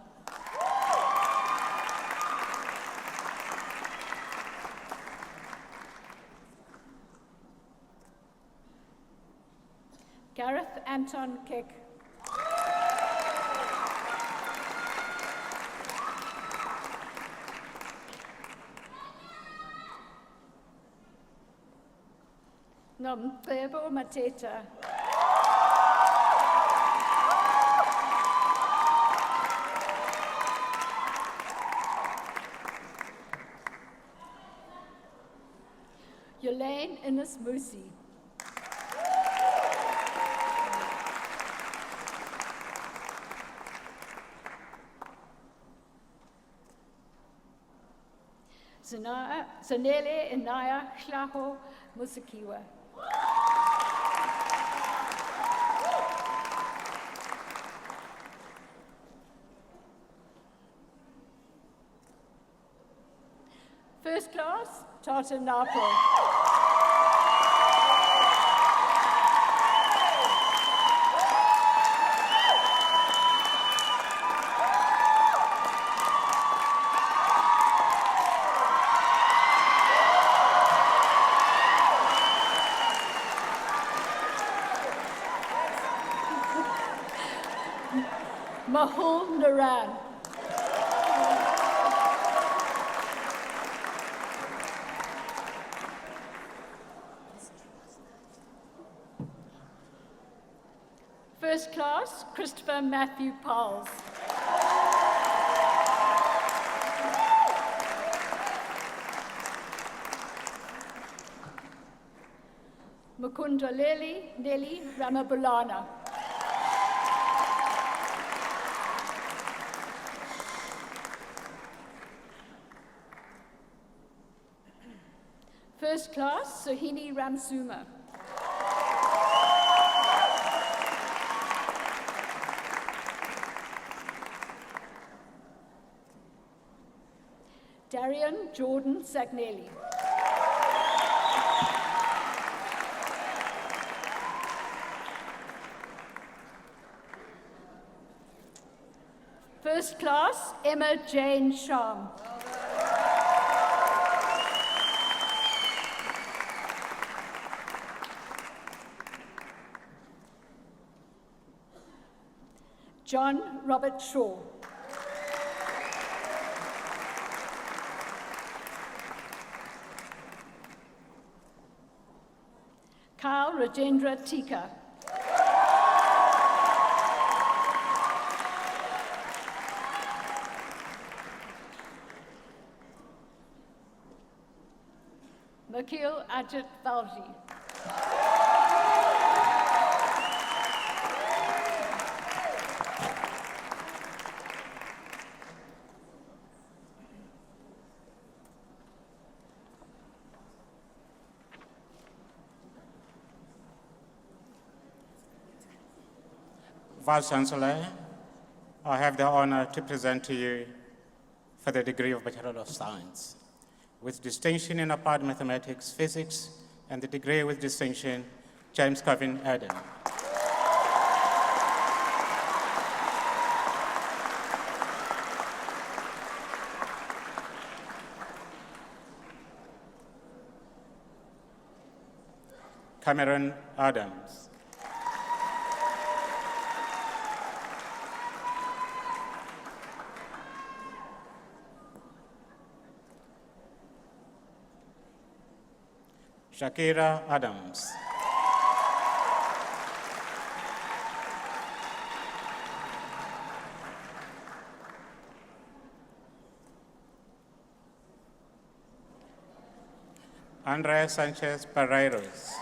Gareth Anton Keck. Nomcebo Mateta. Yolaine Innes Musi. Zanele Inaya Hlaho Musikiwa. First class, Tata Napo. Mahul Naran. First class, Christopher Matthew Pauls. Mukunda Nelly Ramabulana. First class, Sohini Ramsuma. Darian Jordan Sagnelli. First class, Emma Jane Sham. John Robert Shaw. Kyle Rajendra Tika. Makil Ajit Valji. Vice Chancellor, I have the honor to present to you for the degree of Bachelor of Science, with distinction in applied mathematics, physics, and the degree with distinction, James Kevin Adam. Cameron Adams. Shakira Adams. Andrea Sanchez Pereiros.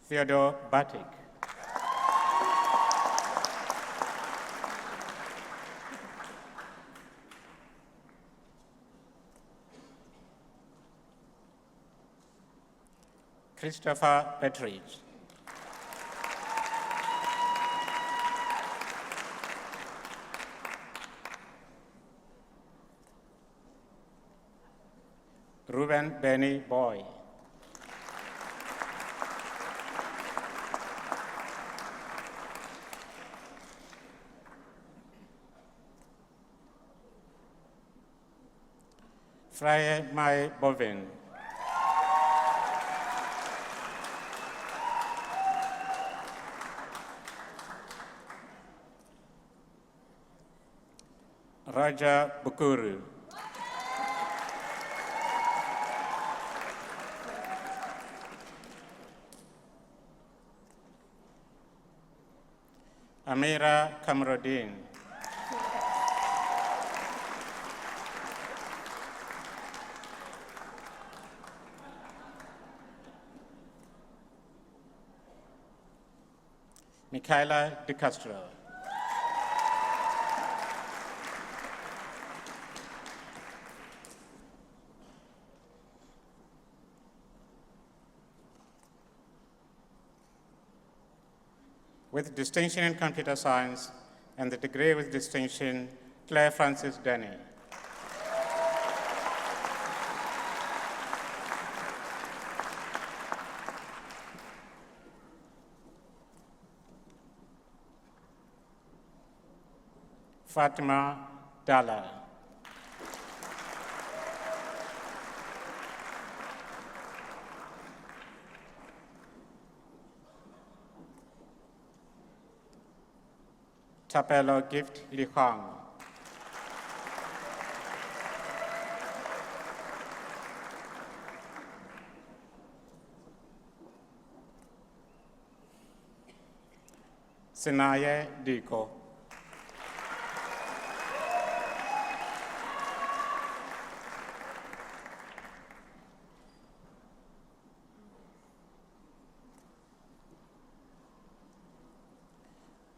Theodore Batik. Christopher Petridge. Ruben Benny Boy. Freya Mai Bovin. Raja Bukuru. Amira Kamrodin. Michaela De Castro. With distinction in computer science and the degree with distinction, Claire Francis Denny. Fatima Dalla. Tapelo Gift Li Hong. Sinaye Diko.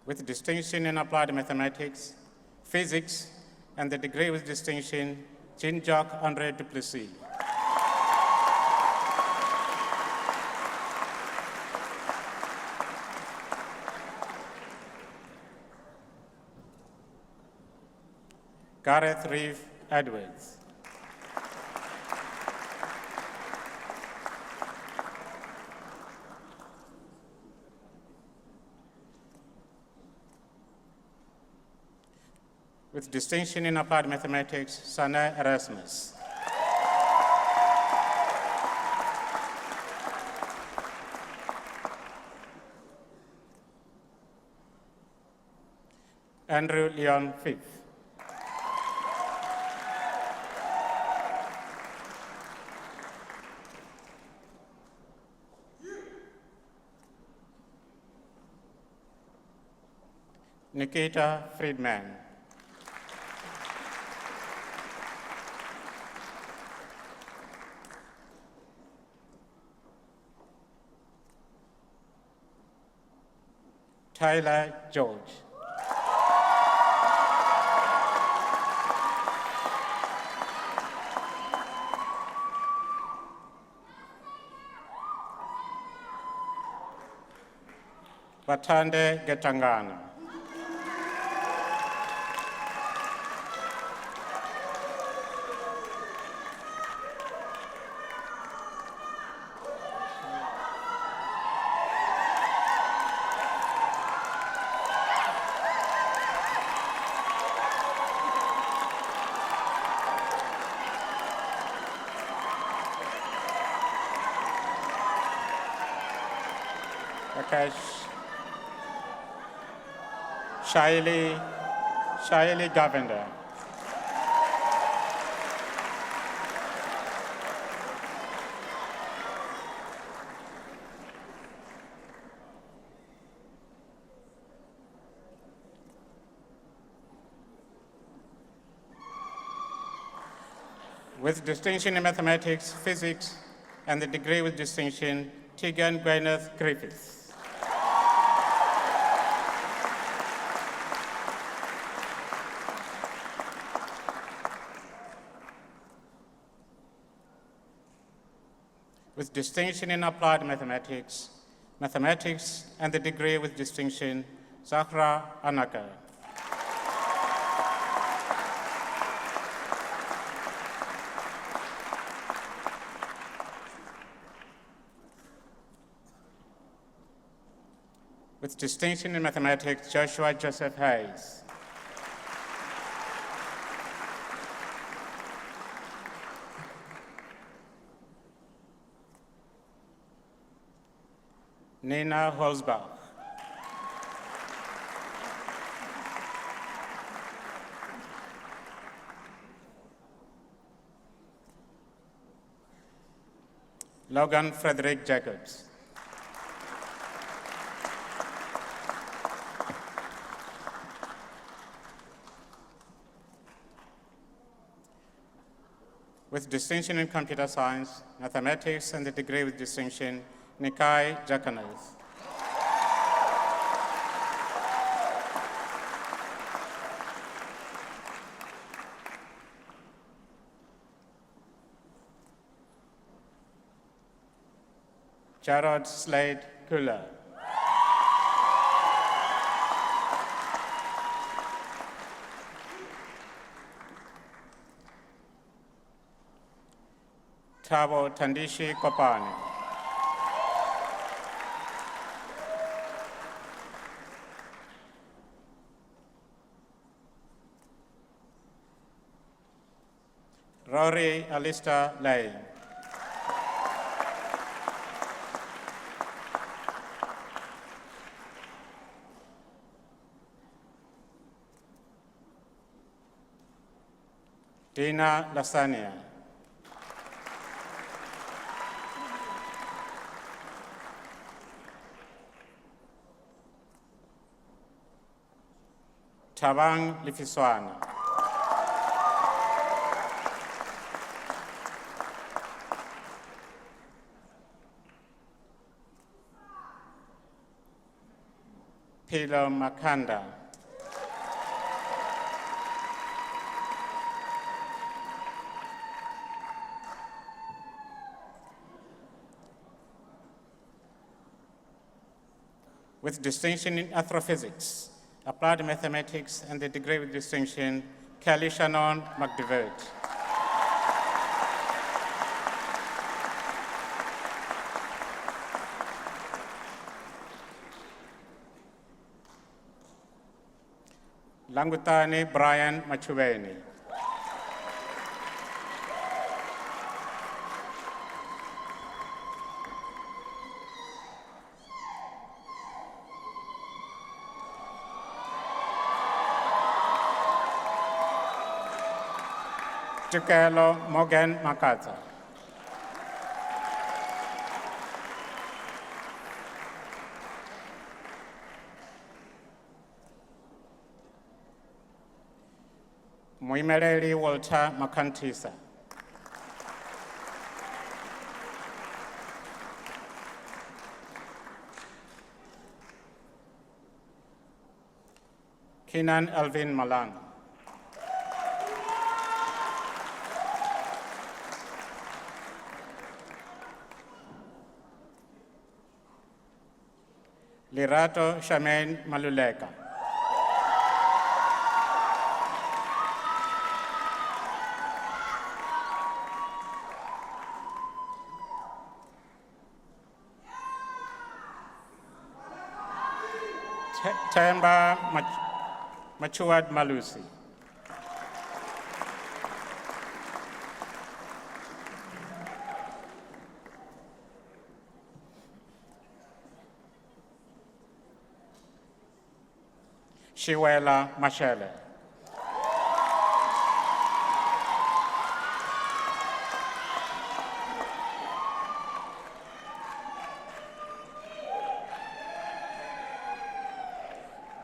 With distinction in applied mathematics, physics, and the degree with distinction, Jean-Jacques André Duplessis. Gareth Reeve Edwards. With distinction in applied mathematics, Sana Erasmus. Andrew Leon Fifth. Nikita Friedman. Tyler George. Batande Getangana. Shaili Govender. With distinction in mathematics, physics, and the degree with distinction, Tegan Gwyneth Griffiths. With distinction in applied mathematics, mathematics, and the degree with distinction, Zahra Anaka. With distinction in mathematics, Joshua Joseph Hayes. Nina Holzbach. Logan Frederick Jacobs. With distinction in computer science, mathematics, and the degree with distinction, Nikai Jakanas. Jarrod Slade Kula. Tabo Tandishi Kopani. Rory Alista Lay. Dina Lasania. Tabang Lifiswana. Pilo Makanda. With distinction in astrophysics, applied mathematics, and the degree with distinction, Kelly Shannon McDevitt. Langutani Brian Machuweni. Chukelo Morgan Makata. Muimereli Walter Makantisa. Kinan Alvin Malan. Lirato Shamaine Maluleka. Temba Machuad Malusi. Shiwela Mashele.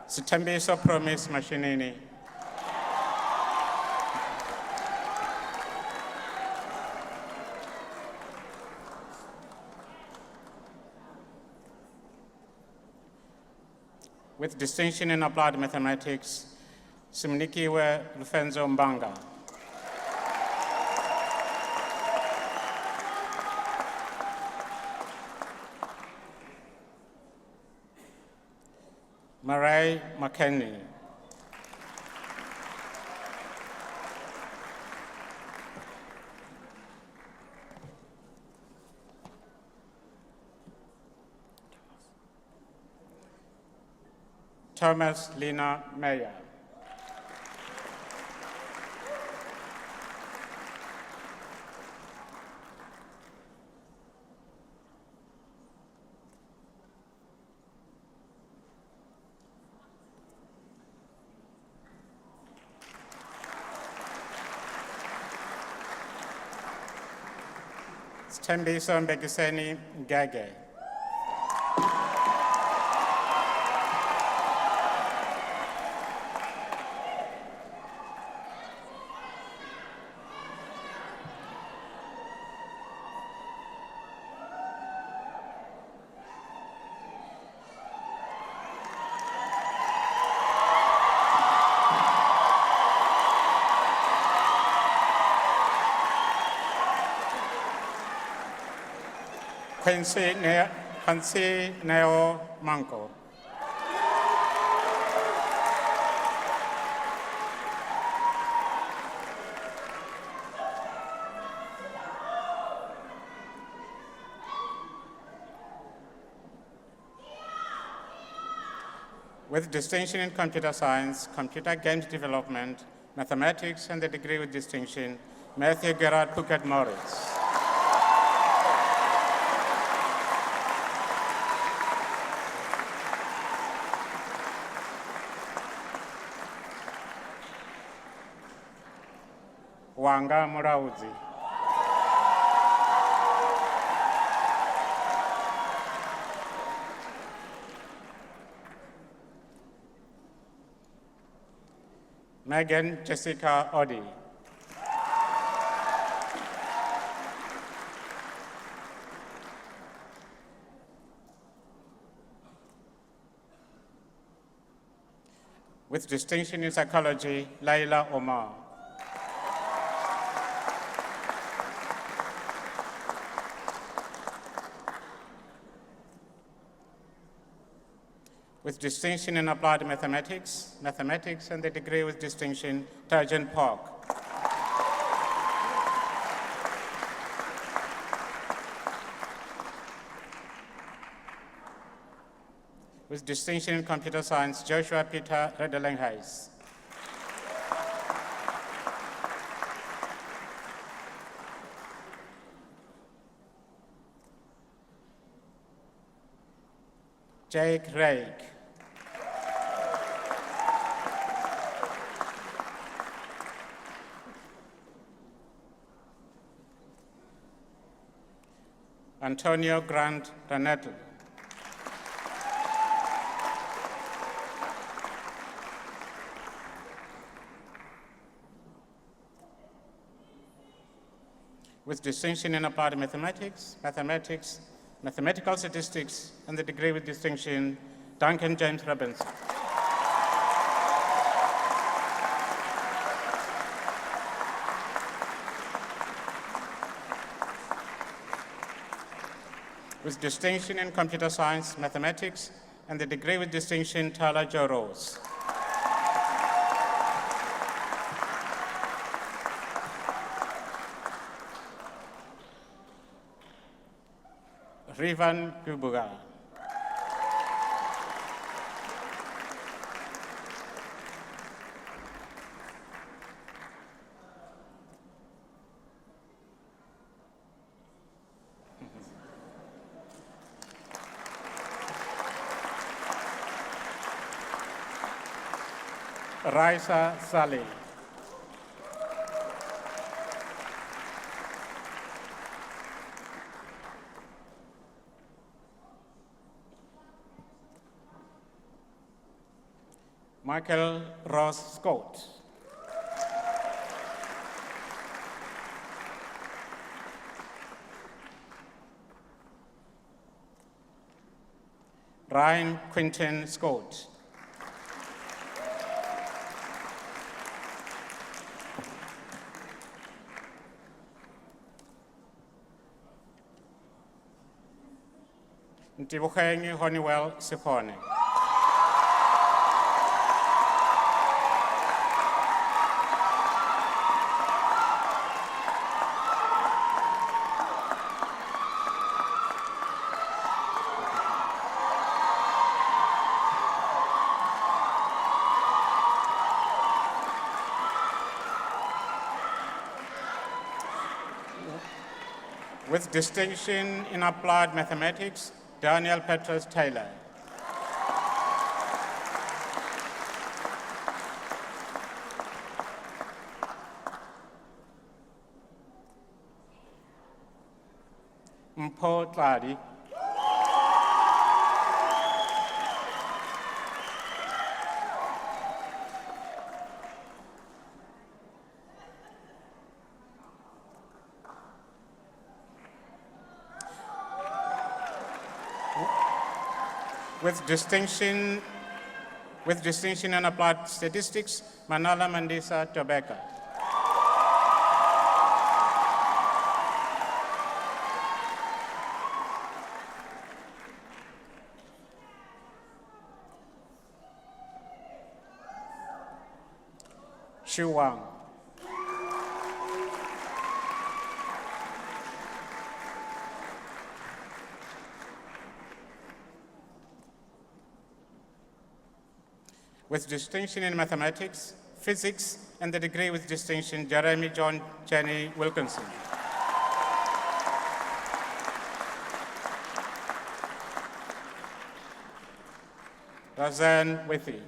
Sitembiso Promise Mashinini. With distinction in applied mathematics, Simnikiwe Lufenzo Mbanga. Marae McKenney. Thomas Lina Meyer. Stembiso Mbekiseni Ngege. Quincy Neo Manco. With distinction in computer science, computer games development, mathematics, and the degree with distinction, Matthew Gerard Puckett Morris. Wanga Murauzi. Megan Jessica Oddy. With distinction in psychology, Laila Omar. With distinction in applied mathematics, and the degree with distinction, Tajan Park. With distinction in computer science, Joshua Peter Redelinghuis. Jake Rake. Antonio Grant Ranetto. With distinction in applied mathematics, mathematical statistics, and the degree with distinction, Duncan James Robinson. With distinction in computer science, mathematics, and the degree with distinction, Tyler Joe Rose. Rivan Kubuga. Raisa Saleh. Michael Ross Scott. Ryan Quinton Scott. Ntibukhengi Honeywell Sipone. With distinction in applied mathematics, Daniel Petrus Taylor. Mpho Tladi. With distinction in applied statistics, Manala Mandisa Tobeka. Xu Wang. With distinction in mathematics, physics, and the degree with distinction, Jeremy John Jenny Wilkinson. Razan Withy.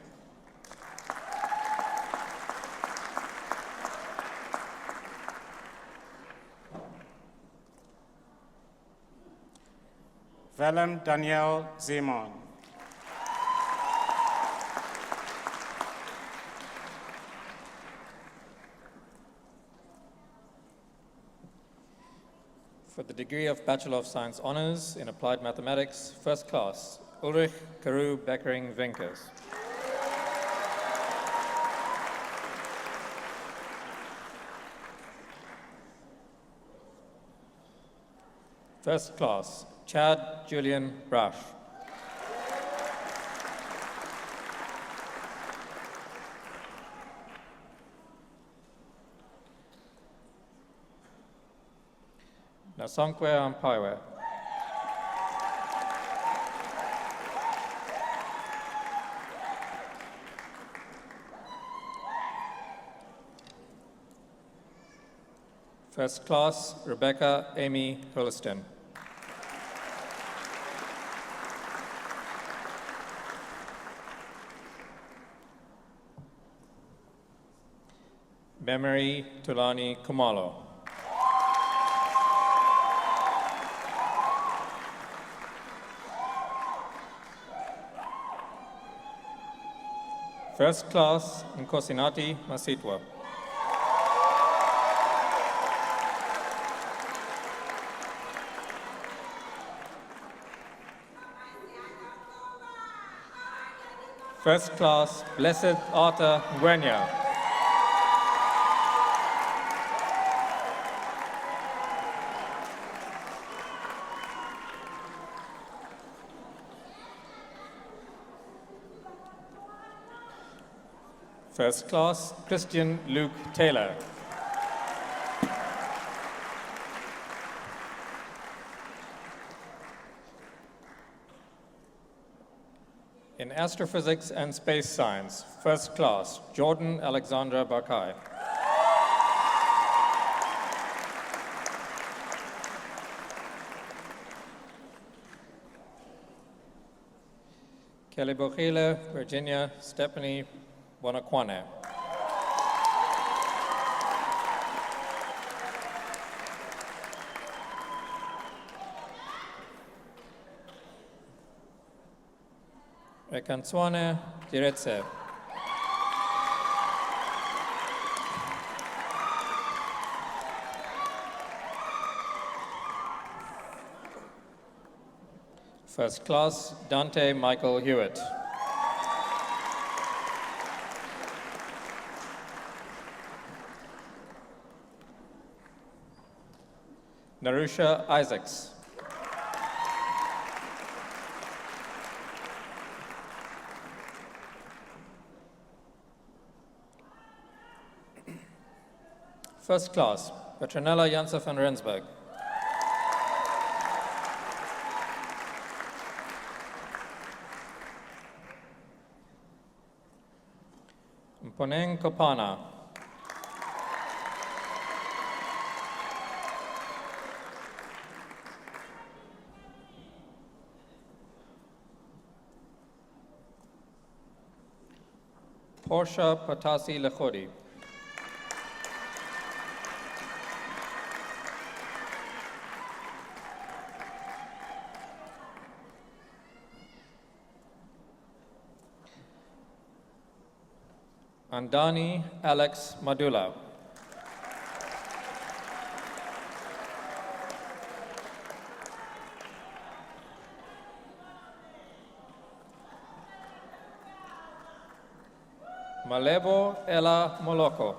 Willem Daniel Zeeman. For the degree of Bachelor of Science Honours in Applied Mathematics, First Class, Ulrich Karu Beckering Vinkers. First Class, Chad Julian Brash. Nasonkwe Ampaiwe. First Class, Rebecca Amy Hurlston. Memory Tulani Kumalo. First Class, Nkosinati Masitwa. First Class, Blessed Arthur Ngwenya. First Class, Christian Luke Taylor. In Astrophysics and Space Science, First Class, Jordan Alexandra Bakai. Kelly Bokhile, Virginia Stephanie Bonakwane. Rekantswane Diretse. First class, Dante Michael Hewitt. Narusha Isaacs. First class, Petronella Janse van Rensburg. Mponeng Kopana. Portia Patasi Lechodi. Andani Alex Madula. Malebo Ella Moloko.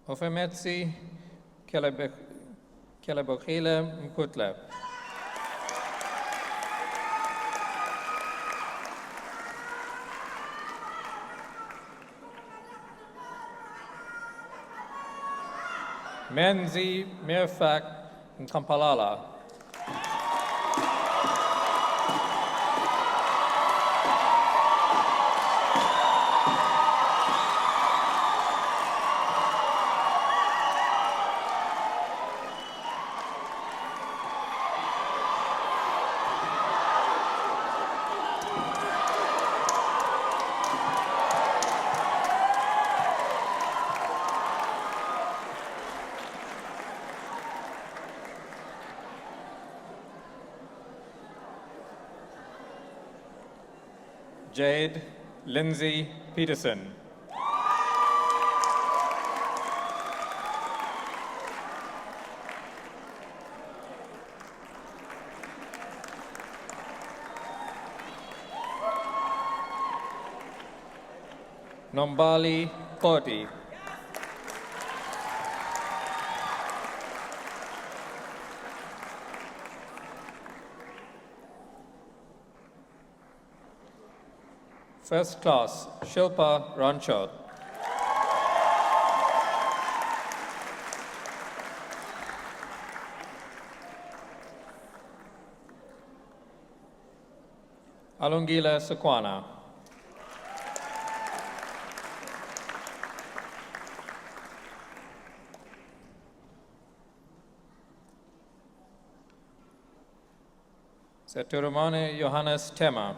Ofemetsi Kelebogile Mkutle. Menzi Mirfak Nkampalala. Jade Lindsay Peterson. Nombali Kodi. First class, Shilpa Ranchod. Alungile Sukwana. Seturumane Johannes Tema.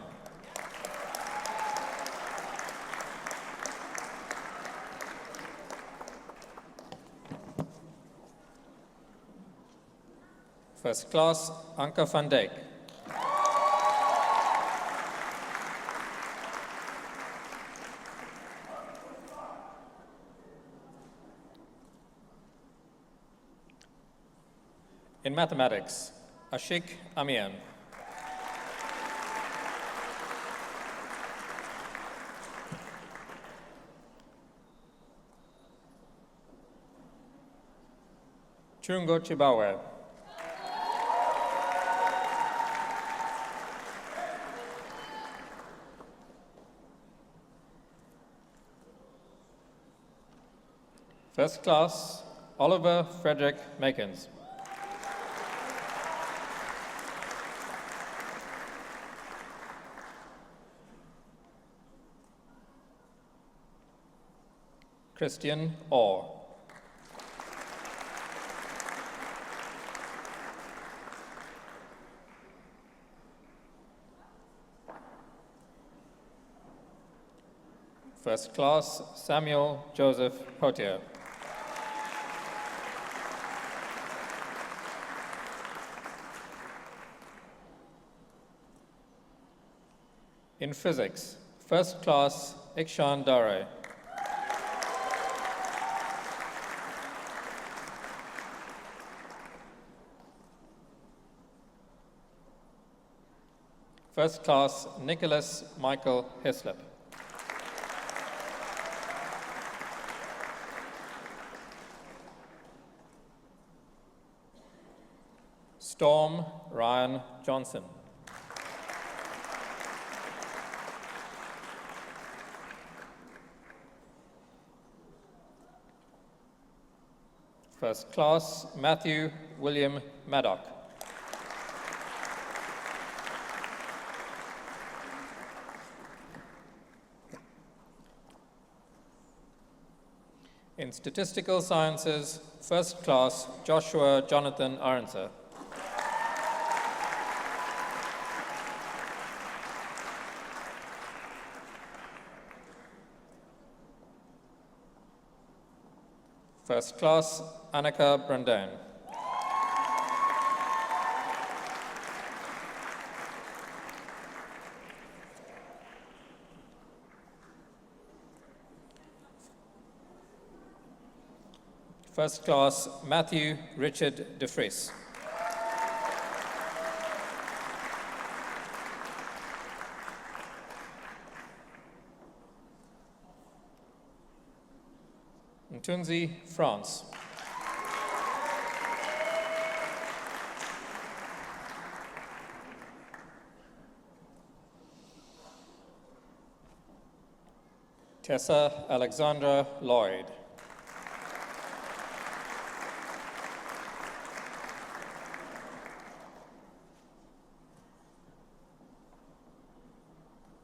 First class, Anka van Dijk. In mathematics, Ashik Amian. Chungo Chibawe. First class, Oliver Frederick Makins. Christian Orr. First class, Samuel Joseph Potier. In physics, first class, Ikshan Dare. First class, Nicholas Michael Hislop. Storm Ryan Johnson. First class, Matthew William Maddock. In statistical sciences, first class, Joshua Jonathan Aronser. First class, Annika Brandon. First class, Matthew Richard DeFries. Tunzi, France. Tessa Alexandra Lloyd.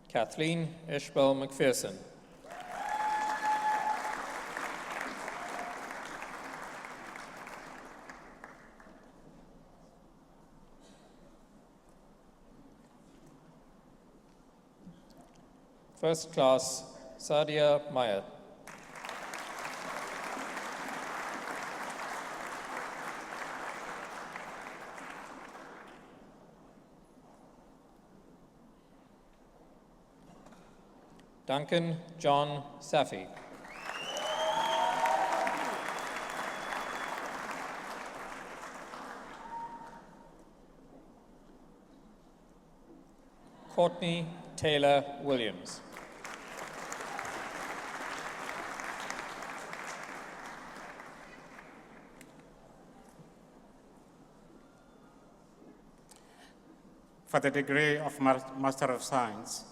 Kathleen Ishbel McPherson. First class, Sadia Meyer. Duncan John Safi. Courtney Taylor Williams. For the degree of Master of Science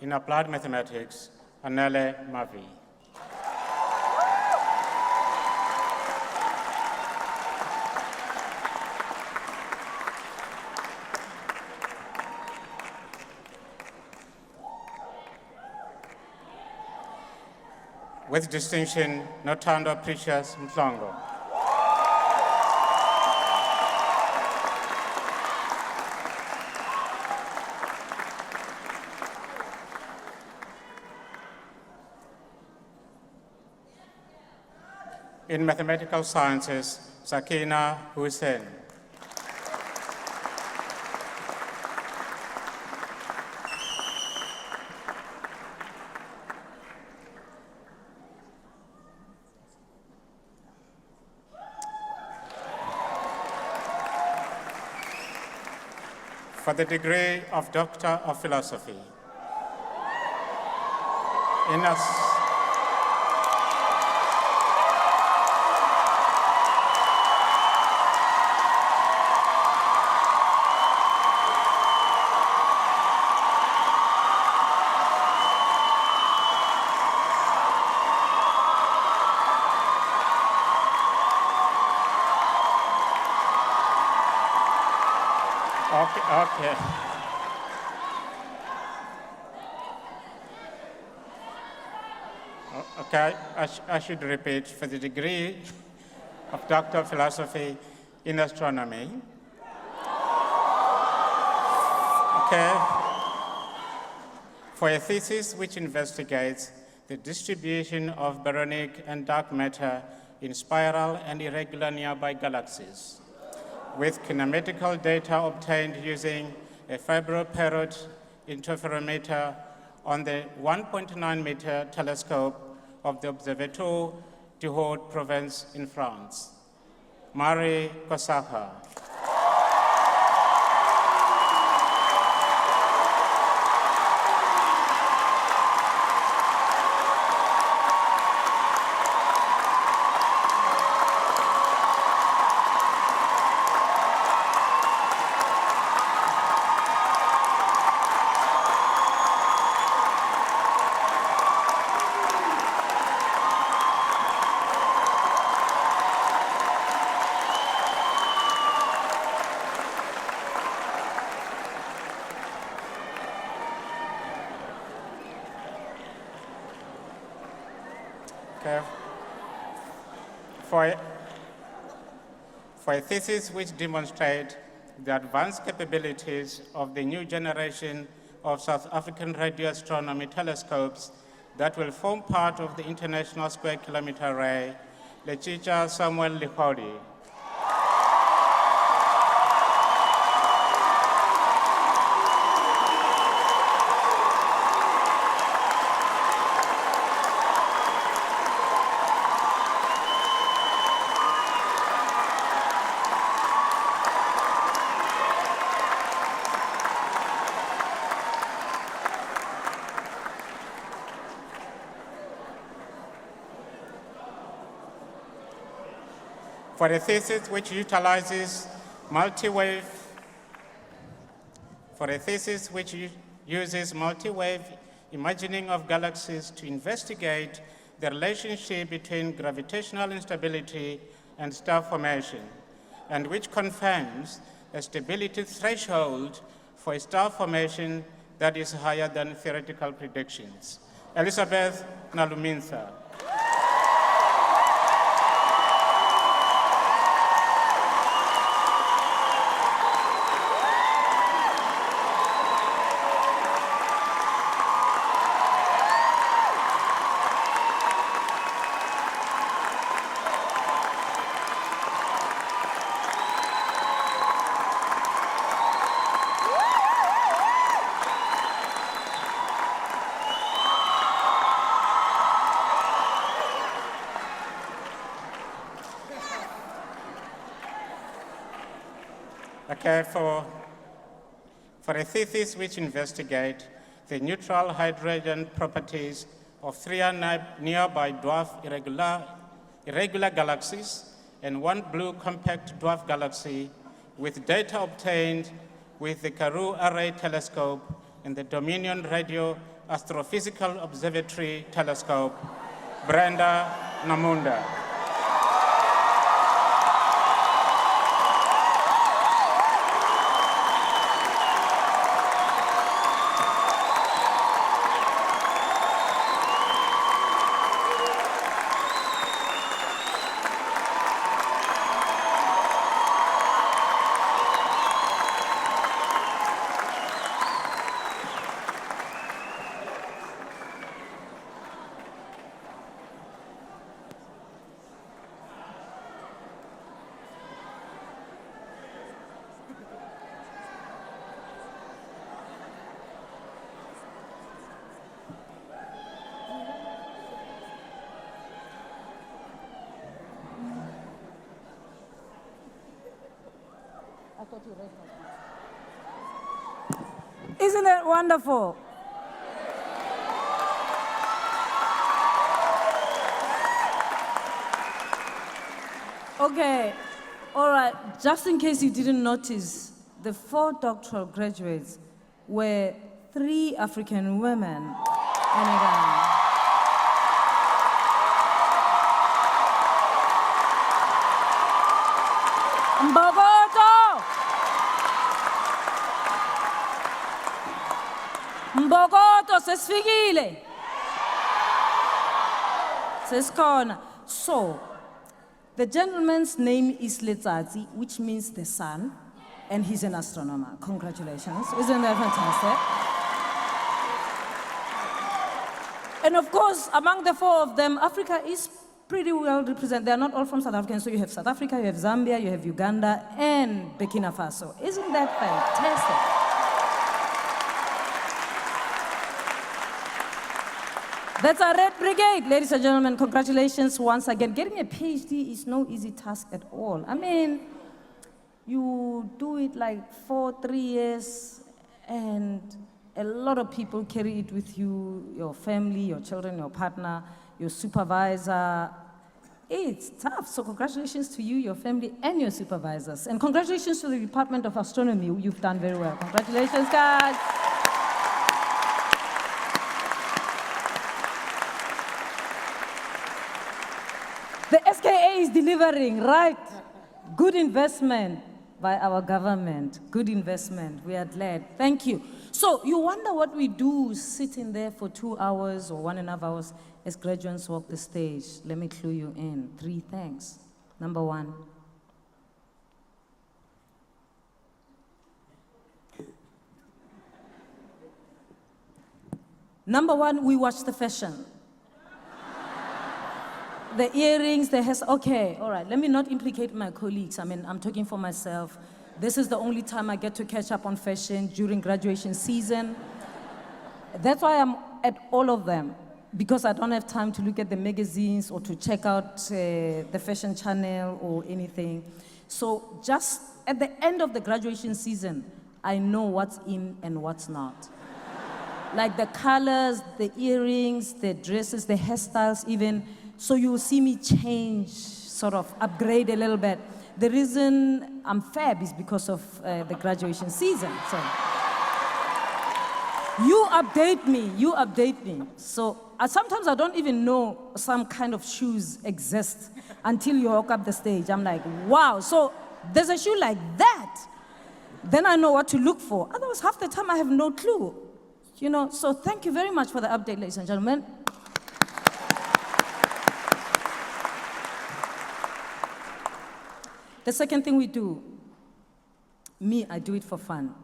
in Applied Mathematics, Anele Mavi. With distinction, Notando Precious Mtlongo. In mathematical sciences, Sakina Hussein. For the degree of Doctor of Philosophy, Okay. Okay, I should repeat, for the degree of Doctor of Philosophy in Astronomy. Okay, for a thesis which investigates the distribution of baronic and dark matter in spiral and irregular nearby galaxies, with kinematical data obtained using a fibroperod interferometer on the 1.9-meter telescope of the Observatoire du Haut-Provence in France. Marie Kosaha. Okay. For a thesis which demonstrates the advanced capabilities of the new generation of South African radio astronomy telescopes that will form part of the International Square Kilometre Array, Lechicha Samuel Likhodi. For a thesis which utilizes uses multi-wave imaging of galaxies to investigate the relationship between gravitational instability and star formation, and which confirms a stability threshold for a star formation that is higher than theoretical predictions. Elizabeth Nalumintha. Okay, for a thesis which investigates the neutral hydrogen properties of three nearby dwarf irregular galaxies and one blue compact dwarf galaxy, with data obtained with the Karoo Array Telescope and the Dominion Radio Astrophysical Observatory Telescope, Brenda Namunda. Isn't it wonderful? Okay, all right, just in case you didn't notice, the 4 doctoral graduates were 3 African women in Ghana. Mbogoto! Mbogoto, sesifikile. Sesikhona. So, the gentleman's name is Letsatsi, which means the sun, and he's an astronomer. Congratulations. Isn't that fantastic? And of course, among the four of them, Africa is pretty well represented. They're not all from South Africa, so you have South Africa, you have Zambia, you have Uganda, and Burkina Faso. Isn't that fantastic? That's our Red Brigade, ladies and gentlemen. Congratulations once again. Getting a PhD is no easy task at all. I mean, you do it like for 3 years, and a lot of people carry it with you, your family, your children, your partner, your supervisor. It's tough, so congratulations to you, your family, and your supervisors. And congratulations to the Department of Astronomy. You've done very well. Congratulations, guys. The SKA is delivering, right? Good investment by our government. Good investment. We are glad. Thank you. So you wonder what we do sitting there for 2 hours or 1.5 hours as graduates walk the stage. Let me clue you in. 3 things. Number 1. Number 1, we watch the fashion. The earrings, the hair. Okay, all right. Let me not implicate my colleagues. I mean, I'm talking for myself. This is the only time I get to catch up on fashion during graduation season. That's why I'm at all of them, because I don't have time to look at the magazines or to check out the fashion channel or anything. So just at the end of the graduation season, I know what's in and what's not. Like the colors, the earrings, the dresses, the hairstyles even. So you'll see me change, sort of upgrade a little bit. The reason I'm fab is because of the graduation season. So you update me. So sometimes I don't even know some kind of shoes exist until you walk up the stage. I'm like, wow, so there's a shoe like that. Then I know what to look for. Otherwise, half the time I have no clue. You know, so thank you very much for the update, ladies and gentlemen. The second thing we do, I do it for fun,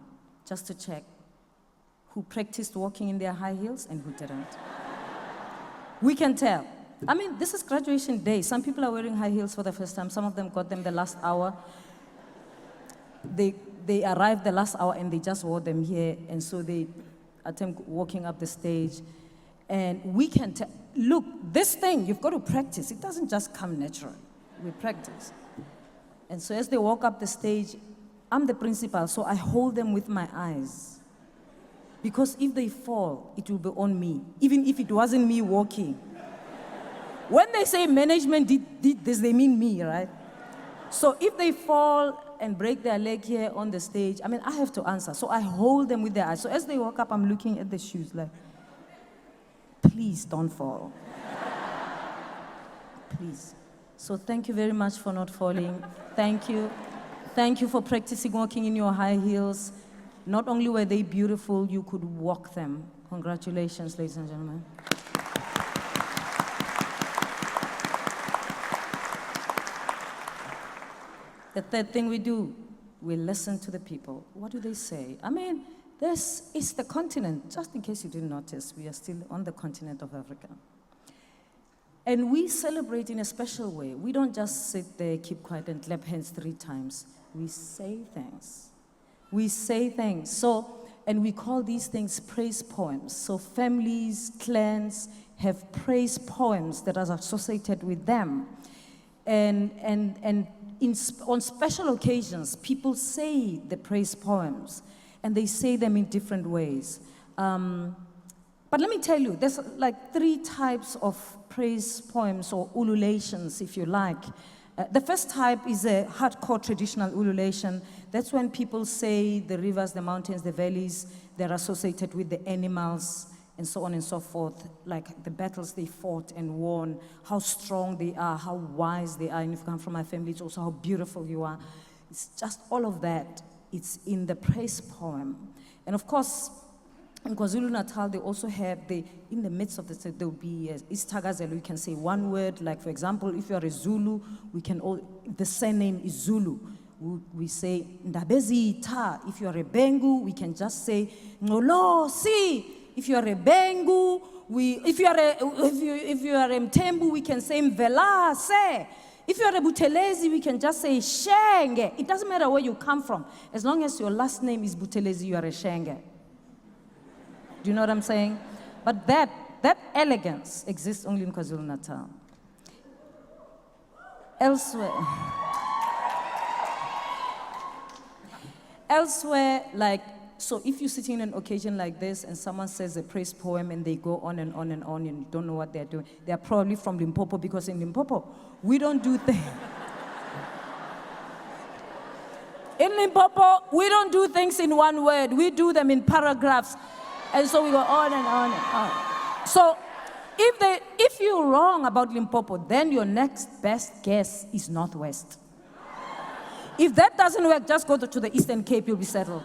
just to check who practiced walking in their high heels and who didn't. We can tell. I mean, this is graduation day. Some people are wearing high heels for the first time. Some of them got them the last hour. They arrived the last hour and they just wore them here, and so they attempt walking up the stage. And we can tell, look, this thing, you've got to practice. It doesn't just come natural. We practice. And so as they walk up the stage, I'm the principal, so I hold them with my eyes. Because if they fall, it will be on me, even if it wasn't me walking. When they say management did this, they mean me, right? So if they fall and break their leg here on the stage, I mean, I have to answer. So I hold them with their eyes. So as they walk up, I'm looking at the shoes like, please don't fall. Please. So thank you very much for not falling. Thank you. Thank you for practicing walking in your high heels. Not only were they beautiful, you could walk them. Congratulations, ladies and gentlemen. The third thing we do, we listen to the people. What do they say? I mean, this is the continent. Just in case you didn't notice, we are still on the continent of Africa. And we celebrate in a special way. We don't just sit there, keep quiet, and clap hands 3 times. We say things. We say things. So, and we call these things praise poems. So families, clans have praise poems that are associated with them. And on special occasions, people say the praise poems, and they say them in different ways. But let me tell you, there's like 3 types of praise poems or ululations, if you like. The first type is a hardcore traditional ululation. That's when people say the rivers, the mountains, the valleys, they're associated with the animals and so on and so forth, like the battles they fought and won, how strong they are, how wise they are. And if you come from my family, it's also how beautiful you are. It's just all of that. It's in the praise poem. And of course, In KwaZulu-Natal, they also have, in the midst of the state, there will be Isithakazelo. You can say one word, like for example, if you are a Zulu, the surname is Zulu. We say Ndabezitha. If you are a Bengu, we can just say Ncolosi. If you are a Bengu, if you are a Mtembu, we can say Mvelase. If you are a Buthelezi, we can just say Shenge. It doesn't matter where you come from. As long as your last name is Buthelezi, you are a Shenge. Do you know what I'm saying? But that elegance exists only in KwaZulu-Natal. Elsewhere, like, so if you're sitting in an occasion like this and someone says a praise poem and they go on and on and on and you don't know what they're doing, they're probably from Limpopo, because in Limpopo, we don't do things. In Limpopo, we don't do things in one word. We do them in paragraphs. And so we go on and on and on. So if you're wrong about Limpopo, then your next best guess is Northwest. If that doesn't work, just go to the Eastern Cape, you'll be settled.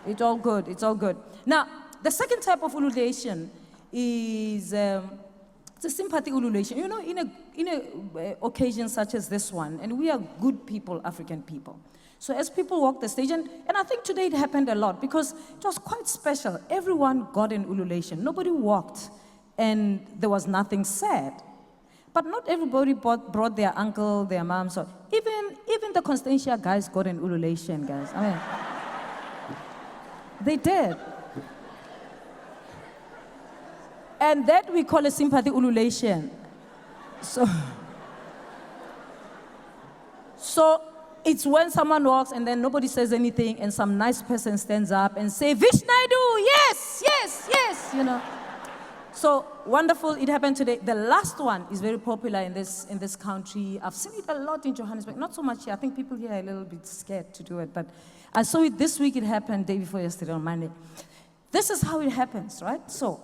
It's all good, it's all good. Now, the second type of ululation is it's a sympathy ululation. You know, in a occasion such as this one, and we are good people, African people. So as people walk the stage, and I think today it happened a lot because it was quite special. Everyone got an ululation. Nobody walked, and there was nothing said. But not everybody brought their uncle, their mom. So even the Constantia guys got an ululation, guys. I mean, they did. And that we call a sympathy ululation. So it's when someone walks and then nobody says anything and some nice person stands up and say, Vishnaidu, yes, yes, yes, you know. So wonderful, it happened today. The last one is very popular in this country. I've seen it a lot in Johannesburg, not so much here. I think people here are a little bit scared to do it, but I saw it this week. It happened day before yesterday on Monday. This is how it happens, right? So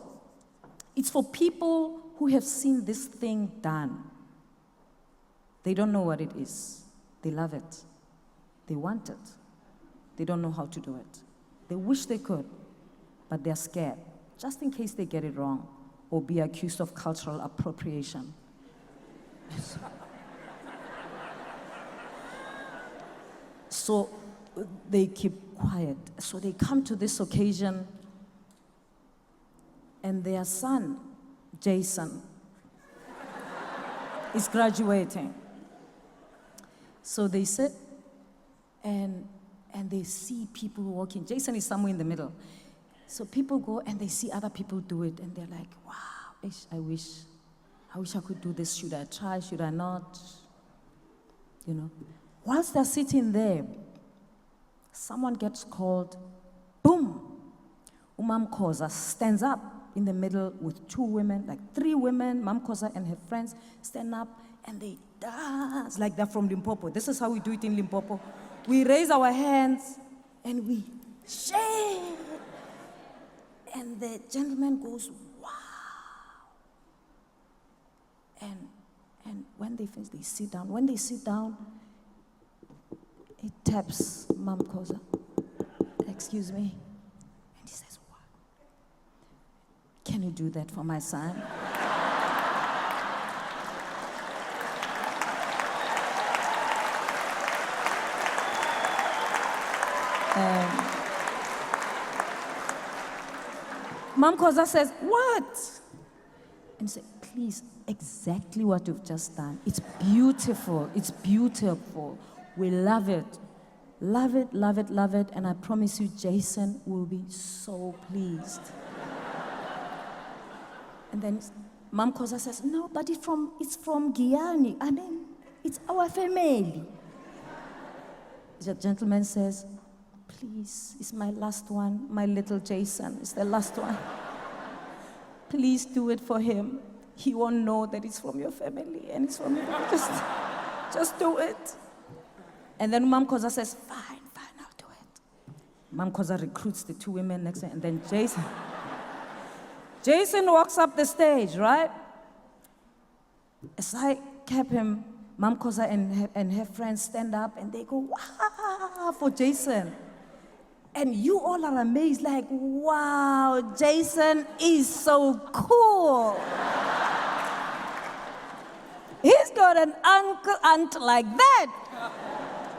it's for people who have seen this thing done. They don't know what it is. They love it. They want it. They don't know how to do it. They wish they could, but they're scared, just in case they get it wrong or be accused of cultural appropriation. So they keep quiet. So they come to this occasion, and their son, Jason, is graduating. So they sit and they see people walking. Jason is somewhere in the middle. So people go and they see other people do it, and they're like, wow, I wish I could do this. Should I try? Should I not? You know. Whilst they're sitting there, someone gets called, boom. Umam Koza stands up in the middle with two women, like three women. Mam Koza and her friends stand up and they dance like they're from Limpopo. This is how we do it in Limpopo. We raise our hands and we shake. And the gentleman goes, wow. And when they finish, they sit down. When they sit down, he taps Mam Koza. Excuse me. And he says, what? Can you do that for my son? Mam Koza says, what? And he said, please, exactly what you've just done. It's beautiful. It's beautiful. We love it. Love it, love it, love it. And I promise you, Jason will be so pleased. And then Mam Koza says, no, but it's from Guyana. I mean, it's our family. The gentleman says, please, it's my last one, my little Jason, it's the last one. Please do it for him. He won't know that it's from your family and it's from you. Just do it. And then Mam Koza says, fine, I'll do it. Mam Koza recruits the two women next to him, and then Jason walks up the stage, right? As I kept him, Mam Koza and her friends stand up and they go, wow, for Jason. And you all are amazed, like, wow, Jason is so cool. He's got an aunt like that.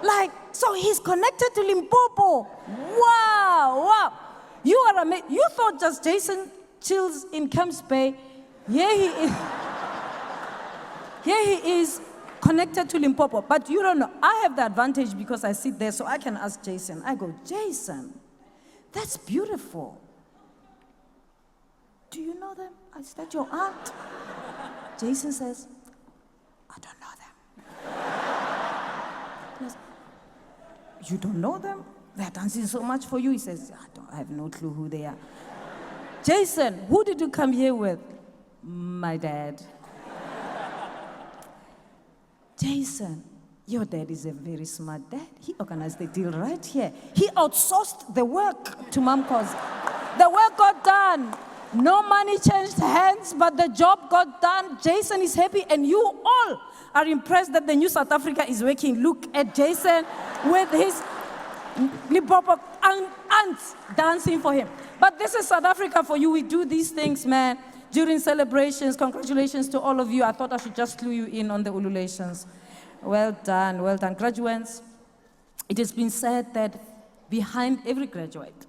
Like, so he's connected to Limpopo. Wow. You are amazed. You thought just Jason chills in Camps Bay. Here he is. Here he is connected to Limpopo. But you don't know. I have the advantage because I sit there, so I can ask Jason. I go, Jason, that's beautiful. Do you know them? Is that your aunt? Jason says, I don't know them. You don't know them? They're dancing so much for you. He says, I have no clue who they are. Jason, who did you come here with? My dad. Jason, your dad is a very smart dad. He organized the deal right here. He outsourced the work to Mamcos. The work got done. No money changed hands, but the job got done. Jason is happy, and you all are impressed that the new South Africa is working. Look at Jason with his Limpopo aunts dancing for him. But this is South Africa for you. We do these things, man, during celebrations. Congratulations to all of you. I thought I should just clue you in on the ululations. Well done, well done. Graduates, it has been said that behind every graduate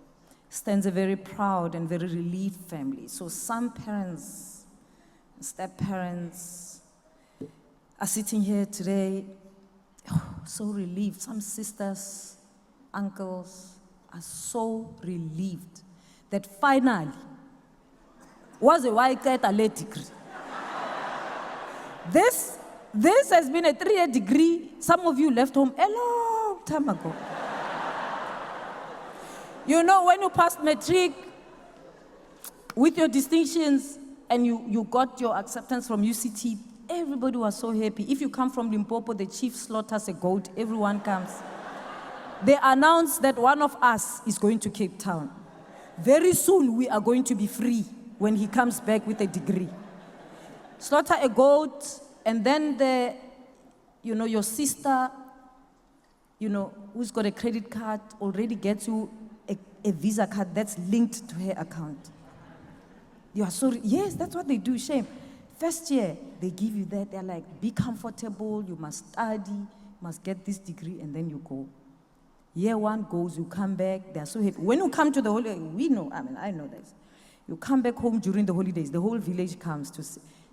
stands a very proud and very relieved family. So some parents, step-parents, are sitting here today, so relieved. Some sisters, uncles are so relieved that finally, was a white degree. This has been a 3-year degree. Some of you left home a long time ago. You know, when you passed matric with your distinctions and you got your acceptance from UCT, everybody was so happy. If you come from Limpopo, the chief slaughters a goat, everyone comes. They announced that one of us is going to Cape Town. Very soon, we are going to be free when he comes back with a degree. Slaughter a goat, and then your sister, who's got a credit card, already gets you a Visa card that's linked to her account. You are sorry. Yes, that's what they do, shame. First year, they give you that. They're like, be comfortable, you must study, you must get this degree, and then you go. Year one goes, you come back, they're so happy. When you come to the holiday, I know this. You come back home during the holidays, the whole village comes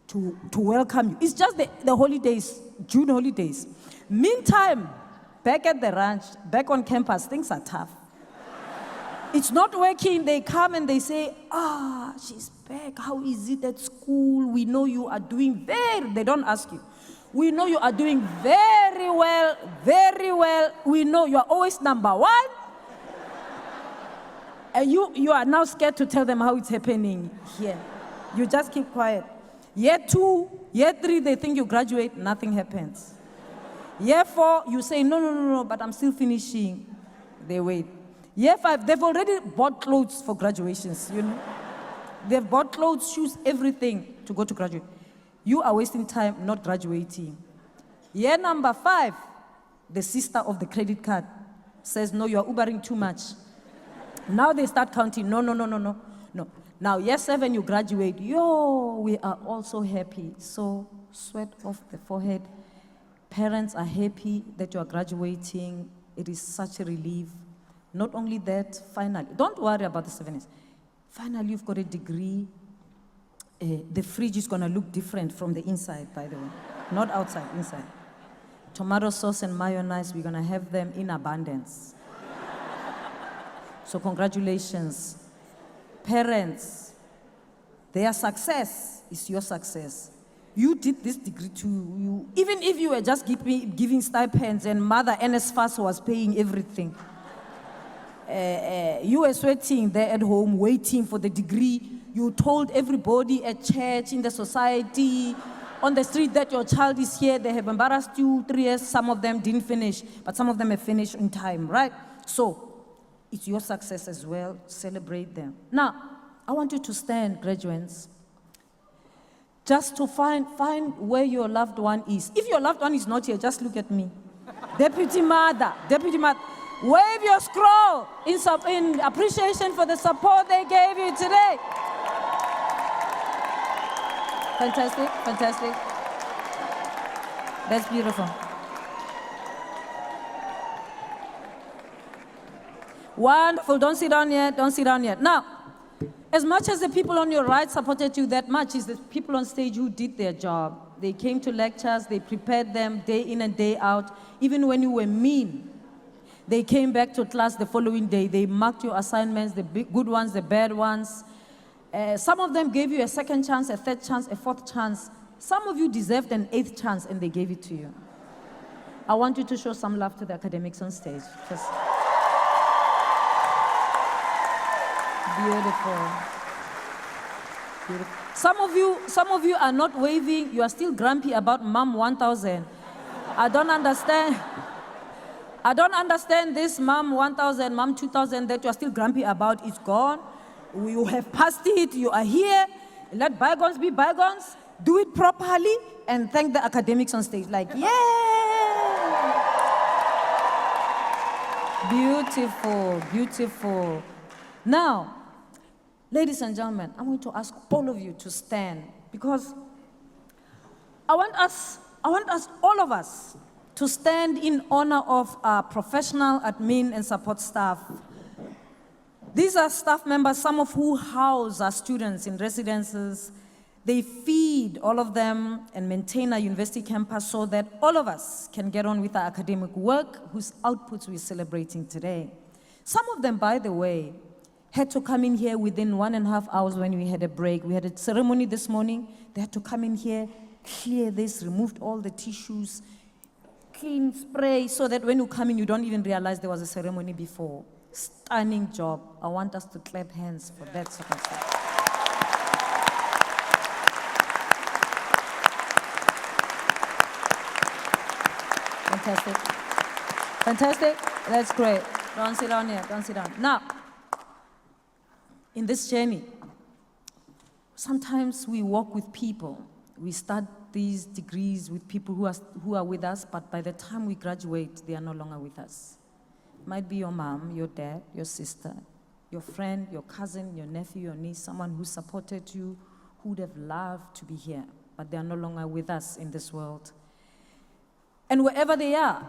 to welcome you. It's just the holidays, June holidays. Meantime, back at the ranch, back on campus, things are tough. It's not working. They come and they say, she's back. How is it at school? We know you are doing they don't ask you. We know you are doing very well, very well. We know you are always number one. And you are now scared to tell them how it's happening here. You just keep quiet. Year 2, year 3, they think you graduate, nothing happens. Year 4, you say, no, but I'm still finishing. They wait. Year 5, they've already bought clothes for graduations, They've bought clothes, shoes, everything to go to graduate. You are wasting time not graduating. Year number 5, the sister of the credit card says, no, you are Ubering too much. Now they start counting, no. Now, year 7, you graduate. We are all so happy. So, sweat off the forehead. Parents are happy that you are graduating. It is such a relief. Not only that, finally, don't worry about the 7 years. Finally, you've got a degree. The fridge is going to look different from the inside, by the way. Not outside, inside. Tomato sauce and mayonnaise, we're going to have them in abundance. So congratulations. Parents, their success is your success. You did this degree too. Even if you were just giving stipends and Mother NSFAS was paying everything, you were sweating there at home, waiting for the degree. You told everybody at church, in the society, on the street that your child is here. They have embarrassed you 3 years. Some of them didn't finish, but some of them have finished in time, right? So, it's your success as well. Celebrate them. Now, I want you to stand, graduates, just to find where your loved one is. If your loved one is not here, just look at me. Deputy mother, Wave your scroll in appreciation for the support they gave you today. Fantastic, fantastic. That's beautiful. Wonderful. Don't sit down yet. Don't sit down yet. Now, as much as the people on your right supported you that much, is the people on stage who did their job. They came to lectures. They prepared them day in and day out. Even when you were mean, they came back to class the following day. They marked your assignments, the good ones, the bad ones. Some of them gave you a second chance, a third chance, a fourth chance. Some of you deserved an eighth chance, and they gave it to you. I want you to show some love to the academics on stage. Just beautiful. Beautiful. Some of you are not waving. You are still grumpy about Mom 1000. I don't understand. I don't understand this Mom 1000, Mom 2000 that you are still grumpy about. It's gone. You have passed it. You are here. Let bygones be bygones. Do it properly and thank the academics on stage. Like, yeah! Beautiful, beautiful. Now, ladies and gentlemen, I'm going to ask all of you to stand because I want us, all of us, to stand in honor of our professional admin and support staff. These are staff members, some of who house our students in residences. They feed all of them and maintain our university campus so that all of us can get on with our academic work, whose outputs we're celebrating today. Some of them, by the way, had to come in here within 1.5 hours when we had a break. We had a ceremony this morning. They had to come in here, clear this, removed all the tissues, clean spray, so that when you come in, you don't even realize there was a ceremony before. Stunning job. I want us to clap hands for that circumstance. Fantastic. Fantastic. That's great. Don't sit down here. Don't sit down. Now, in this journey, sometimes we walk with people. We start these degrees with people who are with us, but by the time we graduate, they are no longer with us. It might be your mom, your dad, your sister, your friend, your cousin, your nephew, your niece, someone who supported you, who would have loved to be here, but they are no longer with us in this world. And wherever they are,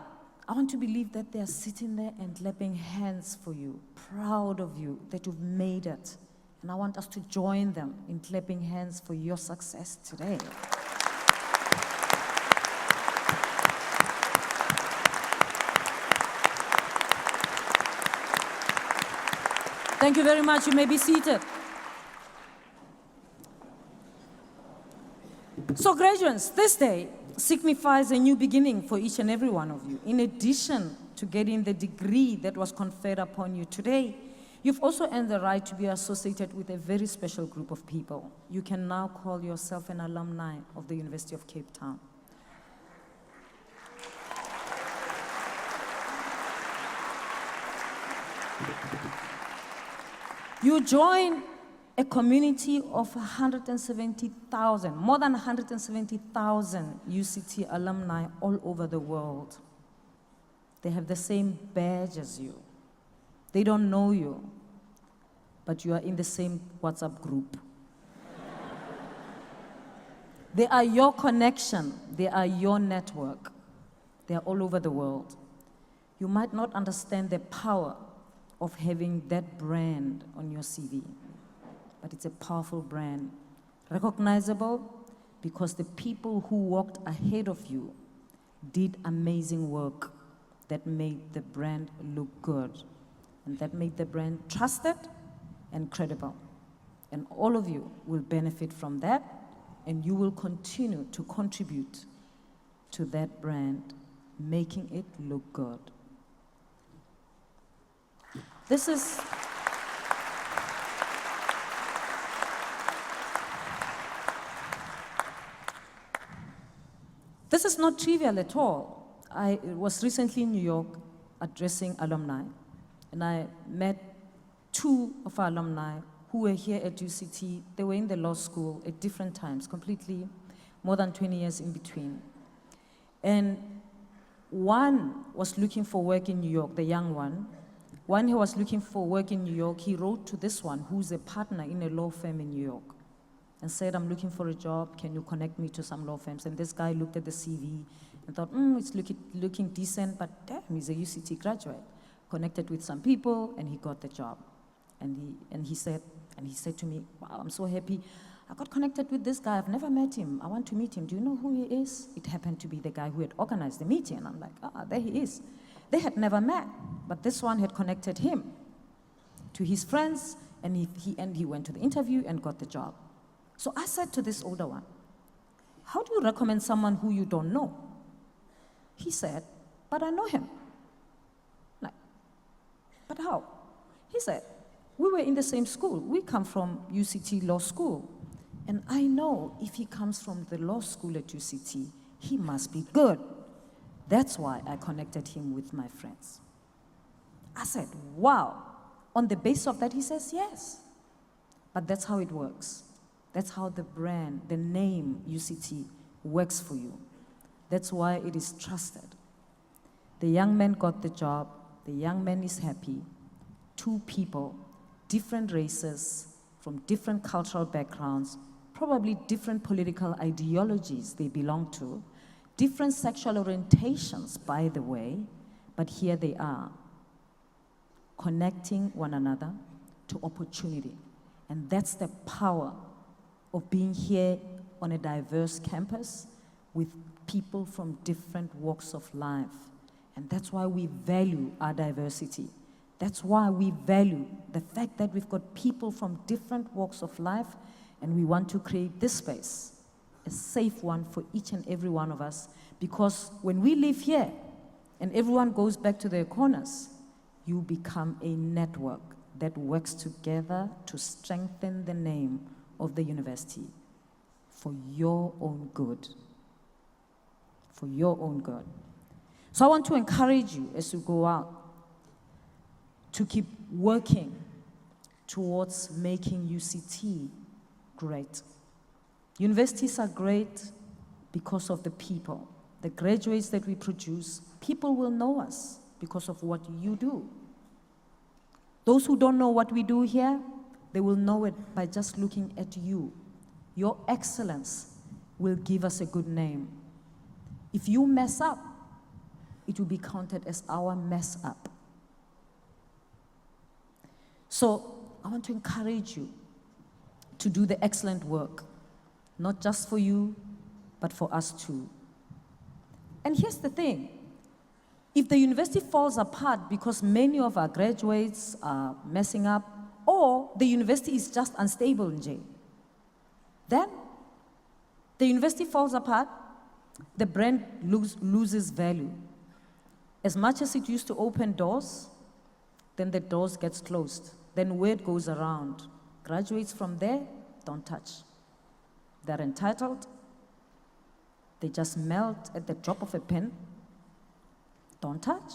I want to believe that they are sitting there and clapping hands for you, proud of you, that you've made it. And I want us to join them in clapping hands for your success today. Thank you very much. You may be seated. So, graduates, this day signifies a new beginning for each and every one of you. In addition to getting the degree that was conferred upon you today, you've also earned the right to be associated with a very special group of people. You can now call yourself an alumni of the University of Cape Town. You join a community of 170,000, more than 170,000 UCT alumni all over the world. They have the same badge as you. They don't know you, but you are in the same WhatsApp group. They are your connection. They are your network. They are all over the world. You might not understand the power of having that brand on your CV, but it's a powerful brand, recognizable because the people who walked ahead of you did amazing work that made the brand look good and that made the brand trusted and credible. And all of you will benefit from that, and you will continue to contribute to that brand, making it look good. This is not trivial at all. I was recently in New York addressing alumni, and I met 2 of our alumni who were here at UCT. They were in the law school at different times, completely more than 20 years in between. And One was looking for work in New York, the young one. When he was looking for work in New York, he wrote to this one, who's a partner in a law firm in New York, and said, I'm looking for a job, can you connect me to some law firms? And this guy looked at the CV and thought, it's looking decent, but damn, he's a UCT graduate. Connected with some people, and he got the job. And he said to me, wow, I'm so happy. I got connected with this guy. I've never met him. I want to meet him. Do you know who he is? It happened to be the guy who had organized the meeting. And I'm like, there he is. They had never met, but this one had connected him to his friends, and he went to the interview and got the job. So I said to this older one, how do you recommend someone who you don't know? He said, but I know him. Like, but how? He said, we were in the same school. We come from UCT Law School. And I know if he comes from the law school at UCT, he must be good. That's why I connected him with my friends. I said, wow. On the basis of that, he says, yes. But that's how it works. That's how the brand, the name UCT works for you. That's why it is trusted. The young man got the job. The young man is happy. Two people, different races, from different cultural backgrounds, probably different political ideologies they belong to, different sexual orientations, by the way, but here they are, connecting one another to opportunity. And that's the power of being here on a diverse campus with people from different walks of life. And that's why we value our diversity. That's why we value the fact that we've got people from different walks of life, and we want to create this space, a safe one for each and every one of us, because when we live here and everyone goes back to their corners, you become a network that works together to strengthen the name of the university for your own good. For your own good. So I want to encourage you as you go out to keep working towards making UCT great. Universities are great because of the people. The graduates that we produce, people will know us because of what you do. Those who don't know what we do here, they will know it by just looking at you. Your excellence will give us a good name. If you mess up, it will be counted as our mess up. So I want to encourage you to do the excellent work, not just for you, but for us too. And here's the thing. If the university falls apart because many of our graduates are messing up, or the university is just unstable in jail, then the university falls apart, the brand loses value. As much as it used to open doors, then the doors gets closed. Then word goes around. Graduates from there, don't touch. They're entitled. They just melt at the drop of a pen. Don't touch.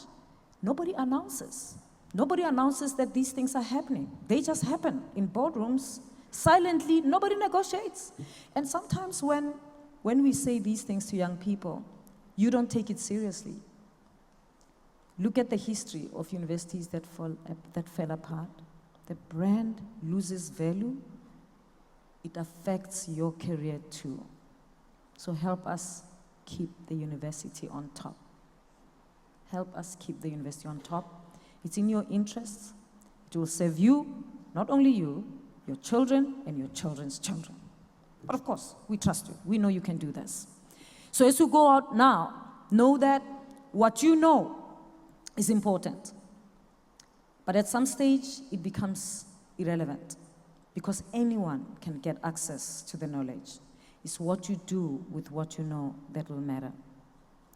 Nobody announces. Nobody announces that these things are happening. They just happen in boardrooms, silently. Nobody negotiates. And sometimes when we say these things to young people, you don't take it seriously. Look at the history of universities that fell apart. The brand loses value. It affects your career too. So help us keep the university on top. Help us keep the university on top. It's in your interests. It will serve you, not only you, your children and your children's children. But of course, we trust you. We know you can do this. So as you go out now, know that what you know is important. But at some stage, it becomes irrelevant because anyone can get access to the knowledge. It's what you do with what you know that will matter.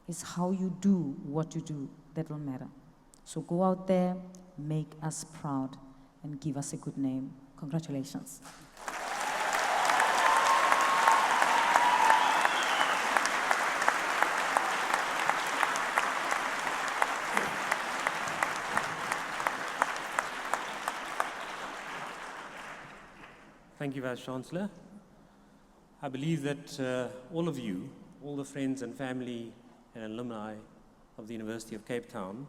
It's how you do what you do that will matter. So go out there, make us proud, and give us a good name. Congratulations. Thank you, Vice-Chancellor. I believe that all of you, all the friends and family and alumni of the University of Cape Town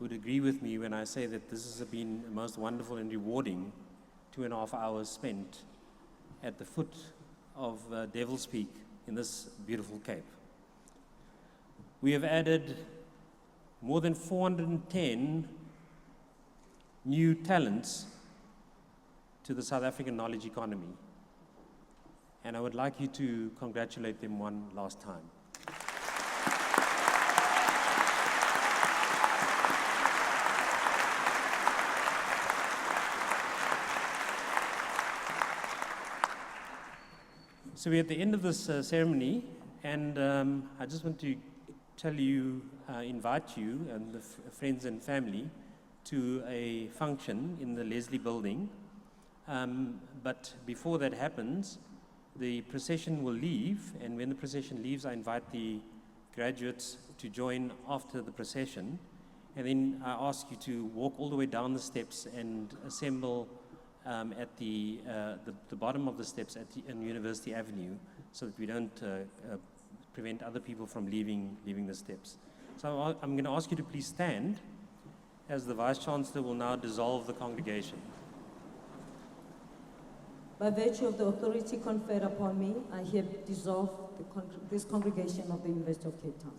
would agree with me when I say that this has been a most wonderful and rewarding 2.5 hours spent at the foot of Devil's Peak in this beautiful Cape. We have added more than 410 new talents to the South African knowledge economy. And I would like you to congratulate them one last time. So we're at the end of this ceremony, and I just want to tell you, invite you and the friends and family to a function in the Leslie building. But before that happens, the procession will leave, and when the procession leaves, I invite the graduates to join after the procession, and then I ask you to walk all the way down the steps and assemble at the bottom of the steps on University Avenue, so that we don't prevent other people from leaving the steps. So I'm going to ask you to please stand, as the Vice-Chancellor will now dissolve the congregation. By virtue of the authority conferred upon me, I hereby dissolve this congregation of the University of Cape Town.